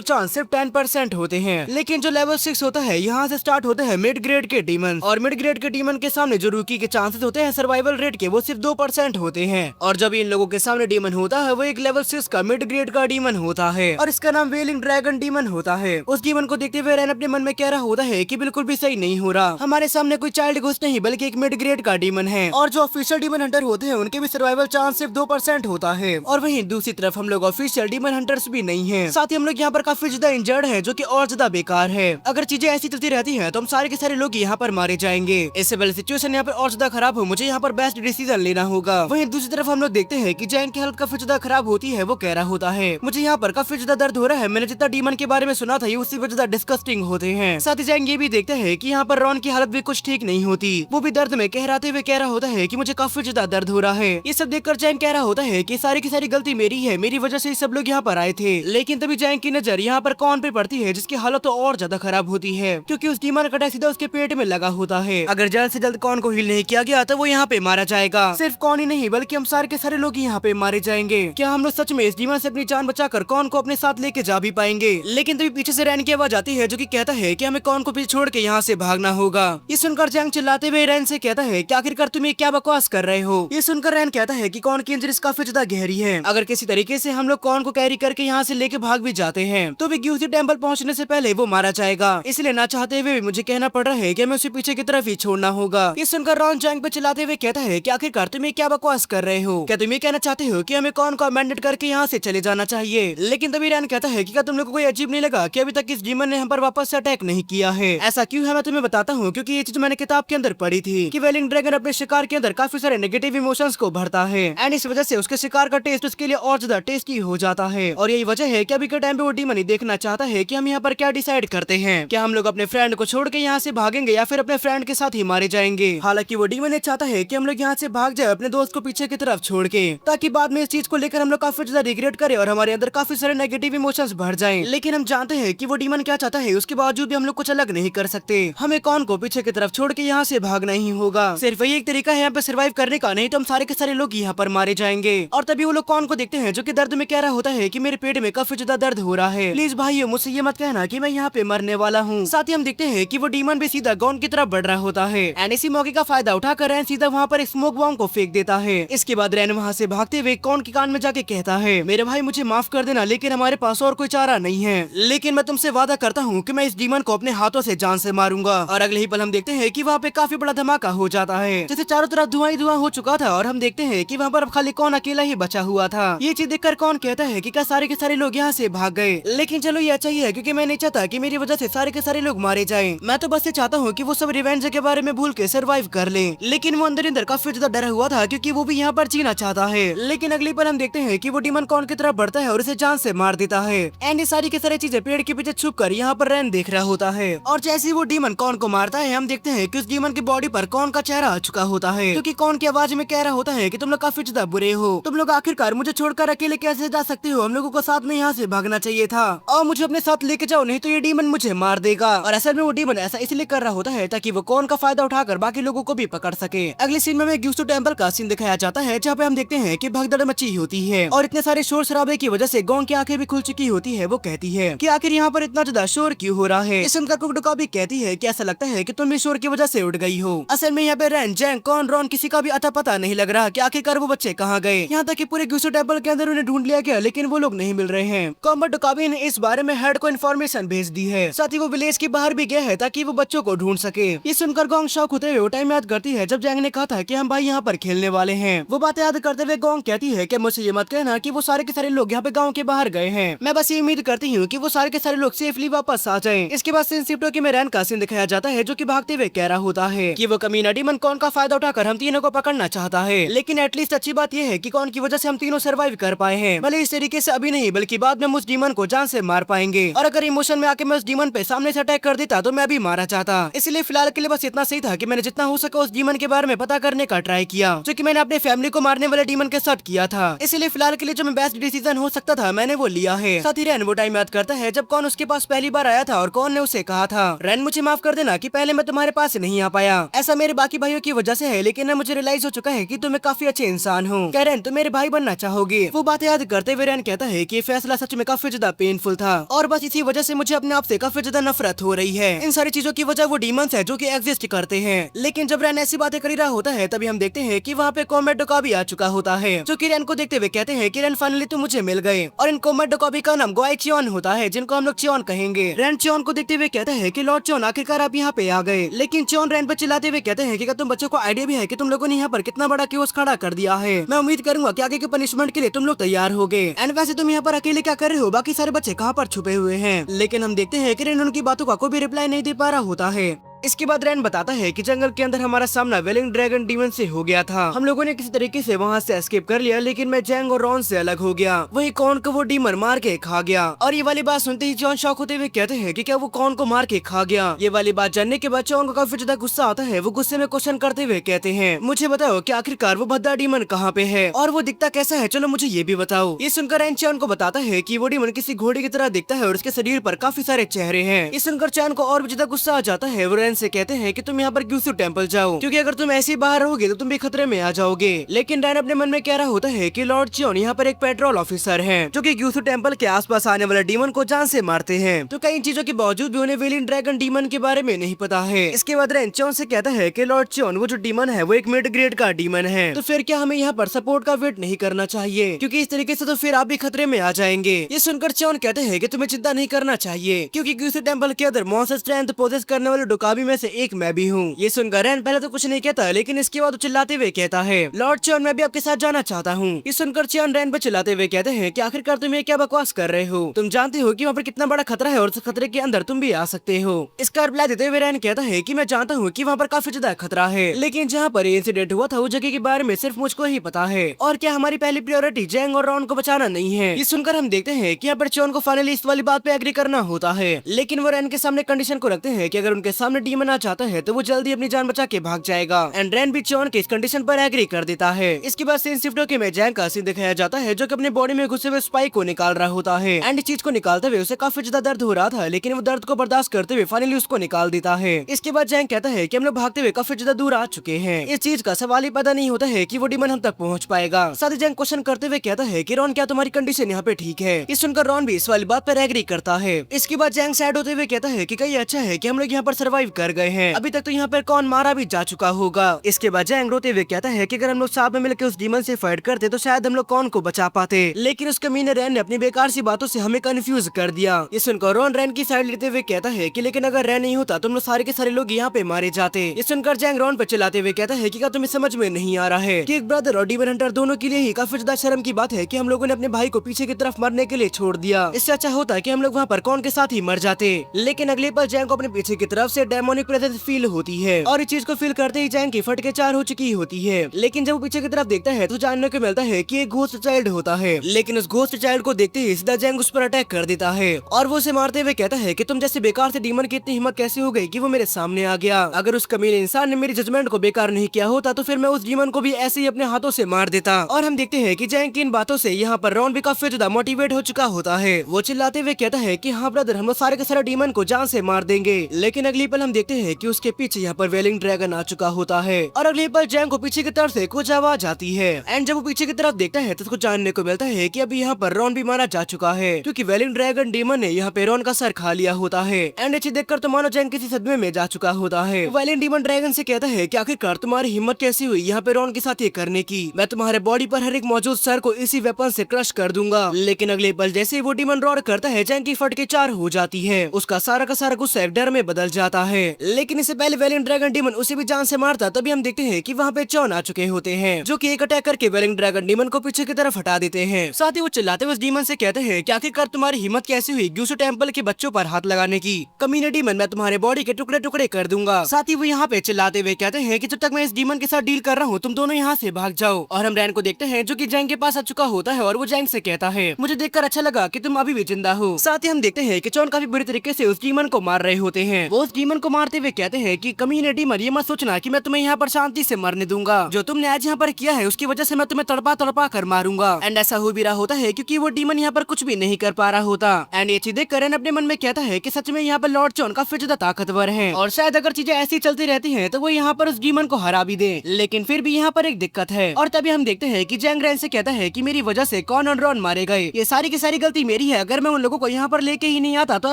चांस सिर्फ 10% होते हैं। लेकिन जो लेवल 6 होता है यहाँ से स्टार्ट होते हैं मिड ग्रेड के डीमन, और मिड ग्रेड के डीमन के सामने जो रूकी के चांसेस होते हैं सर्वाइवल रेट के वो सिर्फ 2% होते हैं। और जब इन लोगों के सामने डीमन होता है वो एक लेवल 6 का मिड ग्रेड का डीमन होता है और इसका नाम वेलिंग ड्रैगन डीमन होता है। उस डीमन को देखते हुए रैन अपने मन में कह रहा होता है कि बिल्कुल भी सही नहीं हो रहा, हमारे सामने कोई चाइल्ड घोस्ट नहीं बल्कि एक मिड ग्रेड का डीमन है, और जो ऑफिशियल डीमन हंटर होते हैं उनके भी सर्वाइवल चांस सिर्फ 2% होता है। और वहीं दूसरी तरफ हम लोग ऑफिशियल डीमन हंटर्स भी नहीं है, साथ ही हम लोग यहाँ पर काफी ज्यादा इंजर्ड है, जो की और ज्यादा बेकार है। अगर चीजें ऐसी चलती रहती है तो हम सारे के सारे लोग यहाँ पर मारे जाएंगे। इससे पहले सिचुएशन यहाँ पर और ज्यादा खराब हो, मुझे यहाँ पर बेस्ट डिसीजन लेना होगा। वहीं दूसरी तरफ हम लोग देखते हैं कि जैन की हालत काफी ज्यादा खराब होती है, वो कह रहा होता है मुझे यहाँ पर काफी ज्यादा दर्द हो रहा है, मैंने जितना डीमन के बारे में सुना था ये उससे भी ज्यादा डिस्गस्टिंग होते हैं। साथ ही जैन ये भी देखते हैं कि यहाँ पर रॉन की हालत भी कुछ ठीक नहीं होती, वो भी दर्द में कहराते हुए कह रहा होता है कि मुझे काफी ज्यादा दर्द हो रहा है। ये सब देखकर जैन कह रहा होता है कि सारी की सारी गलती मेरी है, मेरी वजह से सब लोग यहाँ पर आए थे। लेकिन तभी जैन की नजर यहाँ पर कॉन पे पड़ती है, जिसकी हालत तो और ज्यादा खराब होती है क्योंकि उस डीमन का अटैक सीधा उसके पेट में लगा होता है। अगर जल्द से जल्द कॉन को हील नहीं किया गया तो वो यहाँ पे मारा जाएगा। सिर्फ कॉन ही नहीं बल्कि हम सारे के सारे लोग यहाँ पे मारे जाएंगे। क्या हम लोग सच में इस डीमन से अपनी जान बचाकर कॉन को अपने साथ लेके जा भी पाएंगे? लेकिन तभी पीछे से रैन की आवाज आती है जो कि कहता है कि हमें कॉन को पीछे छोड़ के यहाँ से भागना होगा। ये सुनकर जैंग चिल्लाते हुए रैन से कहता है कि आखिरकार तुम ये क्या बकवास कर रहे हो? ये सुनकर रैन कहता है कि कॉन की इंजरीज काफी ज्यादा गहरी है, अगर किसी तरीके से हम लोग कॉन को कैरी करके यहाँ से लेके भाग भी जाते हैं तो भी ग्यूसी टेम्पल पहुँचने से पहले वो मारा जाएगा। इसलिए ना चाहते हुए भी मुझे कहना पड़ रहा है कि हमें उसे पीछे की तरफ ही छोड़ना होगा। ये सुनकर रॉन जैंग पे चिल्लाते हुए कहता है कि आखिरकार तुम ये क्या बकवास कर रहे हो? क्या तुम ये कहना चाहते हो कि हमें कॉन को अमेंडेड करके यहाँ से चले जाना चाहिए? लेकिन तभी रैन कहता है कि क्या तुम लोगों को कोई अजीब नहीं लगा कि अभी तक इस डीमन ने हम पर वापस से अटैक नहीं किया है? ऐसा क्यों है मैं तुम्हें बताता हूँ, क्योंकि ये चीज मैंने किताब के अंदर पढ़ी थी कि वेलिंग ड्रैगन अपने शिकार के अंदर काफी सारे नेगेटिव इमोशंस को भरता है एंड इस वजह से उसके शिकार का टेस्ट उसके लिए और ज्यादा टेस्टी हो जाता है। और यही वजह है कि अभी के टाइम पे वो डीमन ही देखना चाहता है कि हम यहाँ पर क्या डिसाइड करते हैं, क्या हम लोग अपने फ्रेंड को छोड़ के यहाँ से भागेंगे या फिर अपने फ्रेंड के साथ ही मारे जाएंगे। हालांकि वो डीमन चाहता है कि हम लोग यहाँ से भाग जाए अपने दोस्त को पीछे की तरफ छोड़ के, ताकि बाद में इस चीज को लेकर हम लोग काफी ज्यादा रिग्रेट करें और हमारे अंदर काफी सारे नेगेटिव इमोशंस भर जाएं। लेकिन हम जानते हैं कि वो डीमन क्या चाहता है, उसके बावजूद भी हम लोग कुछ अलग नहीं कर सकते। हमें कॉन को पीछे की तरफ छोड़ के यहाँ से भागना ही होगा। सिर्फ वही एक तरीका है यहाँ पे सर्वाइव करने का, नहीं तो हम सारे के सारे लोग यहाँ पर मारे जाएंगे। और तभी वो लोग कॉन को देखते हैं जो कि दर्द में कह रहा होता है कि मेरे पेट में काफी ज्यादा दर्द हो रहा है, प्लीज भाइयों मुझसे ये मत कहना कि मैं यहाँ पे मरने वाला हूँ। साथ ही हम देखते हैं कि वो डीमन भी सीधा गॉन की तरफ बढ़ रहा होता है एंड इसी मौके का फायदा उठाकर रैन सीधा वहाँ पर एक स्मोक बॉम्ब को फेंक देता है। इसके बाद रैन वहाँ से भागते हुए कॉन के कान में जाके कहता है मेरे भाई मुझे माफ कर देना, लेकिन हमारे पास और कोई चारा नहीं है, लेकिन मैं तुमसे वादा करता हूँ कि मैं इस डीमन को अपने हाथों से जान से मारूंगा। और अगले ही पल हम देखते हैं कि वहाँ पे काफी बड़ा धमाका हो जाता है, जैसे चारों तरफ धुआं ही धुआं हो चुका था और हम देखते हैं कि वहाँ पर अब खाली कॉन अकेला ही बचा हुआ था। ये चीज देखकर कॉन कहता है कि क्या सारे के सारे लोग यहाँ से भाग गए? लेकिन चलो ये अच्छा ही है क्योंकि मैं नहीं चाहता कि मेरी वजह से सारे के सारे लोग मारे जाएं। मैं तो बस ये चाहता हूँ कि वो सब रिवेंज के बारे में भूल के सर्वाइव कर लें। लेकिन वो अंदर अंदर काफी ज्यादा डरा हुआ था क्योंकि वो भी यहाँ पर जीना चाहता है। लेकिन अगली पल हम देखते हैं कि वो डीमन कॉन की तरफ बढ़ता है और उसे जान से मार देता है एंड ये सारी की सारी चीजें पेड़ के पीछे छुप कर यहाँ पर रैन देख रहा होता है। और जैसे ही वो डीमन कॉन को मारता है हम देखते हैं कि उस डीमन की बॉडी पर कॉन का चेहरा आ चुका होता है, क्योंकि कॉन की आवाज में कह रहा होता है कि तुम लोग काफी ज्यादा बुरे हो, तुम लोग आखिरकार मुझे छोड़कर अकेले कैसे जा सकते हो, हम लोगों को साथ में यहाँ से भागना चाहिए था और मुझे अपने साथ लेके जाओ, नहीं तो ये डीमन मुझे मार देगा। और असल में वो डीमन ऐसा इसलिए कर रहा होता है ताकि वो कॉन का फायदा उठाकर बाकी लोगों को भी पकड़ सके। अगले सीन में ग्यूसू टेम्पल का सीन दिखाया जाता है जहाँ पे हम देखते हैं कि भगदड़ मची होती है और इतने सारे शोर शराबे की वजह से गोंग की आंखें भी खुल चुकी होती है। वो कहती है कि आखिर यहाँ पर इतना ज्यादा शोर क्यों हो रहा है? सुनकर कुकडुका भी कहती है कि ऐसा लगता है कि तुम भी शोर की वजह से उठ गई हो। असल में यहाँ पे रैन, जैंग, कॉन, रॉन किसी का भी अता पता नहीं लग रहा कि आखिरकार वो बच्चे कहाँ गए। यहाँ तक कि पूरे ग्यूसू टेम्पल के अंदर उन्हें ढूंढ लिया गया लेकिन वो लोग नहीं मिल रहे हैं। कॉम्बट डुकाबी ने इस बारे में हेड को इन्फॉर्मेशन भेज दी है, साथ ही वो विलेज के बाहर भी गया है ताकि वो बच्चों को ढूंढ सके। ये सुनकर गोंग शॉक होते हुए वो टाइम याद करती है जब जैंग ने कहा था कि हम भाई यहाँ पर खेलने वाले हैं। वो बात याद करते हुए गोंग कहती है कि मुझसे ये मत कहना कि वो सारे के सारे लोग यहाँ पे गाँव के बाहर गए हैं। मैं बस ये उम्मीद करती हूँ कि वो सारे के सारे लोग सेफली वापस आ जाएं। इसके बाद सिंसिप्टो में रैन का सीन दिखाया जाता है जो कि भागते हुए कह रहा होता है कि वो कमीना डीमन कॉन का फायदा उठाकर हम तीनों को पकड़ना चाहता है, लेकिन एटलीस्ट अच्छी बात यह है कि कॉन की वजह से हम तीनों सर्वाइव कर पाए हैं। हैं, भले इस तरीके से अभी नहीं बल्कि बाद में उस डीमन को जान से मार पाएंगे। और अगर इमोशन में आके मैं उस डीमन पे सामने से अटैक कर देता तो मैं भी मारा चाहता। इसलिए फिलहाल के लिए बस इतना सही था कि मैंने जितना हो सका उस डीमन के बारे में पता करने का ट्राई किया, जो कि मैंने अपने फैमिली को मारने वाले डीमन के साथ किया था। इसलिए फिलहाल के लिए जो मैं बेस्ट डिसीजन हो सकता था मैंने वो लिया है। साथ ही रैन वो टाइम याद करता है जब कौन उसके पास पहली बार आया था और कौन ने उसे कहा था, रैन मुझे माफ कर देना कि पहले मैं तुम्हारे पास नहीं आ पाया, ऐसा मेरे बाकी भाइयों की वजह से है, लेकिन अब मुझे रियलाइज हो चुका है कि तुम एक काफी अच्छे इंसान हो। क्या रैन तुम मेरे भाई बनना चाहोगे? वो बातें याद करते हुए रैन कहता है कि ये फैसला सच में काफी ज्यादा पेनफुल था और बस इसी वजह से मुझे अपने आप से काफी ज्यादा नफरत हो रही है। इन सारी चीजों की वजह वो डीमंस है जो कि एग्जिस्ट करते हैं। लेकिन जब रैन ऐसी बातें कर ही रहा होता है तभी हम देखते हैं कि वहाँ पे कॉम्बैट डोकाबी आ चुका होता है, जो कि रैन को देखते हुए कहते हैं कि रैन फाइनली तुम मुझे मिल गए। और इन कॉम्बैट डोकाबी का नाम ग्वाई चियोन होता है, जिनको हम लोग चियोन कहेंगे। रैन चियोन को देखते हुए कहता है कि लॉर्ड चियोन आखिरकार आप यहाँ पे आ गए। लेकिन चियोन रैन पर चिल्लाते हुए कहते हैं कि क्या तुम बच्चों को आइडिया भी है कि तुम लोगों ने यहाँ पर कितना बड़ा क्योस खड़ा कर दिया है? मैं उम्मीद करूंगा कि आगे के पनिशमेंट के लिए तुम लोग तैयार होगे। एंड वैसे तुम यहाँ पर अकेले क्या कर रहे हो? बाकी सारे बच्चे कहाँ पर छुपे हुए हैं? लेकिन हम देखते हैं कि रैन उनकी बातों का कोई भी रिप्लाई नहीं दे पा रहा होता है। इसके बाद रैन बताता है कि जंगल के अंदर हमारा सामना वेलिंग ड्रैगन डीमन से हो गया था। हम लोगों ने किसी तरीके से वहाँ से एस्केप कर लिया, लेकिन मैं जैंग और रॉन से अलग हो गया। वही कॉर्न को वो डीमन मार के खा गया। और ये वाली बात सुनते ही जॉन शॉक होते हुए कहते हैं कि क्या वो कॉर्न को मार के खा गया? ये वाली बात जानने के बाद जॉन को काफी ज्यादा गुस्सा आता है। वो गुस्से में क्वेश्चन करते हुए कहते हैं, मुझे बताओ कि आखिरकार वो भद्दा डीमन कहाँ पे है और वो दिखता कैसा है? चलो मुझे ये भी बताओ। ये सुनकर रैन चैन को बताता है कि वो डीमन किसी घोड़े की तरह दिखता है और उसके शरीर पर काफी सारे चेहरे हैं। ये सुनकर चैन को और भी ज्यादा गुस्सा आ जाता है। वो रैन से कहते हैं कि तुम यहाँ पर ग्यूसू टेम्पल जाओ, क्योंकि अगर तुम ऐसे ही बाहर रहोगे तो तुम भी खतरे में आ जाओगे। लेकिन रैन अपने मन में कह रहा होता है कि लॉर्ड चियोन यहाँ पर एक पेट्रोल ऑफिसर हैं, जो कि ग्यूसू टेम्पल के आसपास आने वाले डीमन को जान से मारते हैं। तो कई चीजों के बावजूद भी उन्हें वेलिंग ड्रैगन डीमन के बारे में नहीं पता है। इसके बाद रैन चियोन से कहता है कि लॉर्ड चियोन वो जो डीमन है वो एक मिड ग्रेड का डीमन है, तो फिर क्या हमें यहाँ पर सपोर्ट का वेट नहीं करना चाहिए? क्योंकि इस तरीके से तो फिर आप भी खतरे में आ जाएंगे। ये सुनकर चियोन कहते हैं कि तुम्हें चिंता नहीं करना चाहिए, क्योंकि ग्यूसू टेम्पल के अंदर मॉन्स्टर स्ट्रेंथ पोजेस करने वाले डोकाबी में से एक मैं भी हूँ। ये सुनकर रैन पहले तो कुछ नहीं कहता, लेकिन इसके बाद चिल्लाते हुए कहता है, लॉर्ड चियोन मैं भी आपके साथ जाना चाहता हूँ। ये सुनकर चियोन रैन पर चिल्लाते हुए कहते हैं कि आखिरकार तुम ये क्या बकवास कर रहे हो? तुम जानते हो कि वहाँ पर कितना बड़ा खतरा है और उस खतरे के अंदर तुम भी आ सकते हो। इसका रिप्लाई देते हुए रैन कहता है कि मैं जानता हूँ कि वहाँ पर काफी ज्यादा खतरा है, लेकिन जहाँ पर ये इंसिडेंट हुआ था उस जगह के बारे में सिर्फ मुझको ही पता है। और क्या हमारी पहली प्रायोरिटी जैंग और रॉन को बचाना नहीं है? ये सुनकर हम देखते हैं कि यहाँ पर चियोन को फाइनली इस वाली बात पे एग्री करना होता है, लेकिन वो रैन के सामने कंडीशन को रखते हैं कि अगर उनके सामने डीमन आ जाता है तो वो जल्दी अपनी जान बचा के भाग जाएगा। एंड रैन भी चियोन के इस कंडीशन पर एग्री कर देता है। इसके बाद सीन शिफ्ट होकर में जैंग का सीन दिखाया जाता है, जो कि अपने बॉडी में घुसे हुए स्पाइक को निकाल रहा होता है। एंड इस चीज को निकालते हुए उसे काफी ज्यादा दर्द हो रहा था, लेकिन वो दर्द को बर्दाश्त करते हुए फाइनली उसको निकाल देता है। इसके बाद जैंग कहता है कि हम लोग भागते हुए काफी ज्यादा दूर आ चुके हैं। इस चीज का सवाल ही पता नहीं होता है कि वो डीमन हम तक पहुंच पाएगा। साथ ही जैंग क्वेश्चन करते हुए कहता है कि रॉन क्या तुम्हारी कंडीशन यहाँ पे ठीक है? इस सुनकर रॉन भी इस वाली बात पर एग्री करता है। इसके बाद जैंग सैड होते हुए कहता है कि कहीं अच्छा है कि हम लोग यहाँ पर सर्वाइव कर गए हैं, अभी तक तो यहाँ पर कौन मारा भी जा चुका होगा। इसके बाद जैंग रोते हुए कहता है कि अगर हम लोग साथ में मिलकर उस डीमन से फाइट करते तो शायद हम लोग कौन को बचा पाते, लेकिन उस कमीने रैन ने अपनी बेकार सी बातों से हमें कंफ्यूज कर दिया। ये सुनकर रॉन रैन की साइड लेते हुए कहता है कि लेकिन अगर रैन नहीं होता तुम लोग सारे के सारे लोग यहाँ पे मारे जाते। ये सुनकर जैंग रॉन पर चिल्लाते हुए कहता है कि क्या तुम्हें समझ में नहीं आ रहा है कि एक ब्रदर और डीमन हंटर दोनों के लिए ही काफी ज्यादा शर्म की बात है कि हम लोगों ने अपने भाई को पीछे की तरफ मरने के लिए छोड़ दिया। इससे अच्छा होता है कि हम लोग वहाँ पर कौन के साथ ही मर जाते। लेकिन अगले पल जैंग को अपने पीछे की तरफ से डेमोनिक प्रेजेंस फील होती है और इस चीज को फील करते ही जैंग की फटके चार हो चुकी होती है। लेकिन जब वो पीछे की तरफ देखता है तो जानने को मिलता है कि एक घोस्ट चाइल्ड होता है, लेकिन उस घोस्ट चाइल्ड को देखते ही सीधा जैंग उस पर अटैक कर देता है और वो उसे मारते हुए कहता है कि तुम जैसे बेकार से डीमन की इतनी हिम्मत कैसे हो गई कि वो मेरे सामने आ गया? अगर उस कमीने इंसान ने मेरी जजमेंट को बेकार नहीं किया होता तो फिर मैं उस डीमन को भी ऐसे ही अपने हाथों से मार देता। और हम देखते हैं कि जैंग की इन बातों से यहाँ पर रॉन भी काफी ज्यादा मोटिवेट हो चुका होता है। वो चिल्लाते हुए कहता है कि हाँ ब्रदर, हम लोग सारे के सारे डीमन को जान से मार देंगे। लेकिन अगली पल हम देखते हैं कि उसके पीछे यहाँ पर वेलिंग ड्रैगन आ चुका होता है और अगली पल जैंग को पीछे की तरफ से कुछ आवाज आती है। एंड जब वो पीछे की तरफ देखता है तो उसको जानने को मिलता है कि अभी यहाँ पर रॉन भी मारा जा चुका है, क्योंकि वेलिंग ड्रैगन डीमन ने यहाँ पे रॉन का सर खा लिया होता है। एंड इसे देखकर तो मानो जैंग किसी सदमे में जा चुका होता है। वेलिंग डीमन ड्रैगन से कहता है कि आखिरकार तुम्हारी हिम्मत कैसी हुई यहाँ पे रॉन के साथ ये करने की? मैं तुम्हारे बॉडी पर हर एक मौजूद सर को इसी वेपन से क्रश कर दूंगा। लेकिन अगले पल जैसे वो डीमन रॉर करता है जैंग की फटके चार हो जाती है। उसका सारा का सारा गुस्सा एक डर में बदल जाता है लेकिन इससे पहले वेलिंग ड्रैगन डीमन उसे भी जान से मारता तभी हम देखते हैं कि वहाँ पे चॉन आ चुके होते हैं, जो कि एक अटैक करके वेलिंग ड्रैगन डीमन को पीछे की तरफ हटा देते हैं। साथ ही वो चिल्लाते हुए उस डीमन से कहते हैं कि आखिरकार तुम्हारी हिम्मत कैसे हुई ग्यूसू टेम्पल के बच्चों पर हाथ लगाने की। कमीने डीमन, मैं तुम्हारे बॉडी के टुकड़े टुकड़े कर दूंगा। साथ ही वो यहाँ पे चिल्लाते हुए कहते हैं कि जब तक मैं इस डीमन के साथ डील कर रहा हूँ तुम दोनों यहाँ से भाग जाओ। और हम रैन को देखते हैं जो कि जैंग के पास आ चुका होता है और वो जैंग से कहता है मुझे देखकर अच्छा लगा कि तुम अभी भी जिंदा हो। साथ ही हम देखते हैं कि चॉन काफी बुरी तरीके से उस डीमन को मार रहे होते हैं। वो उस डीमन को मारते हुए कहते हैं कि कमीने डीमन, ये मत सोचना कि मैं तुम्हें यहाँ पर शांति से मरने दूंगा। जो तुमने आज यहाँ पर किया है उसकी वजह से मैं तुम्हें तड़पा तड़पा कर मारूंगा। एंड ऐसा हो भी रहा होता है क्योंकि वो डीमन यहाँ पर कुछ भी नहीं कर पा रहा होता। एंड ये चीज देखकर रैन अपने मन में कहता है कि सच में यहाँ पर लॉर्ड चॉन काफी ज्यादा ताकतवर है और शायद अगर चीजें ऐसी चलती रहती हैं तो वो यहाँ पर उस डीमन को हरा भी दे। लेकिन फिर भी यहाँ पर एक दिक्कत है और तभी हम देखते हैं कि जैंग रैन से कहता है कि मेरी वजह से कॉर्न और रॉन मारे गए, ये सारी की सारी गलती मेरी है। अगर मैं उन लोगों को यहाँ पर लेके ही नहीं आता तो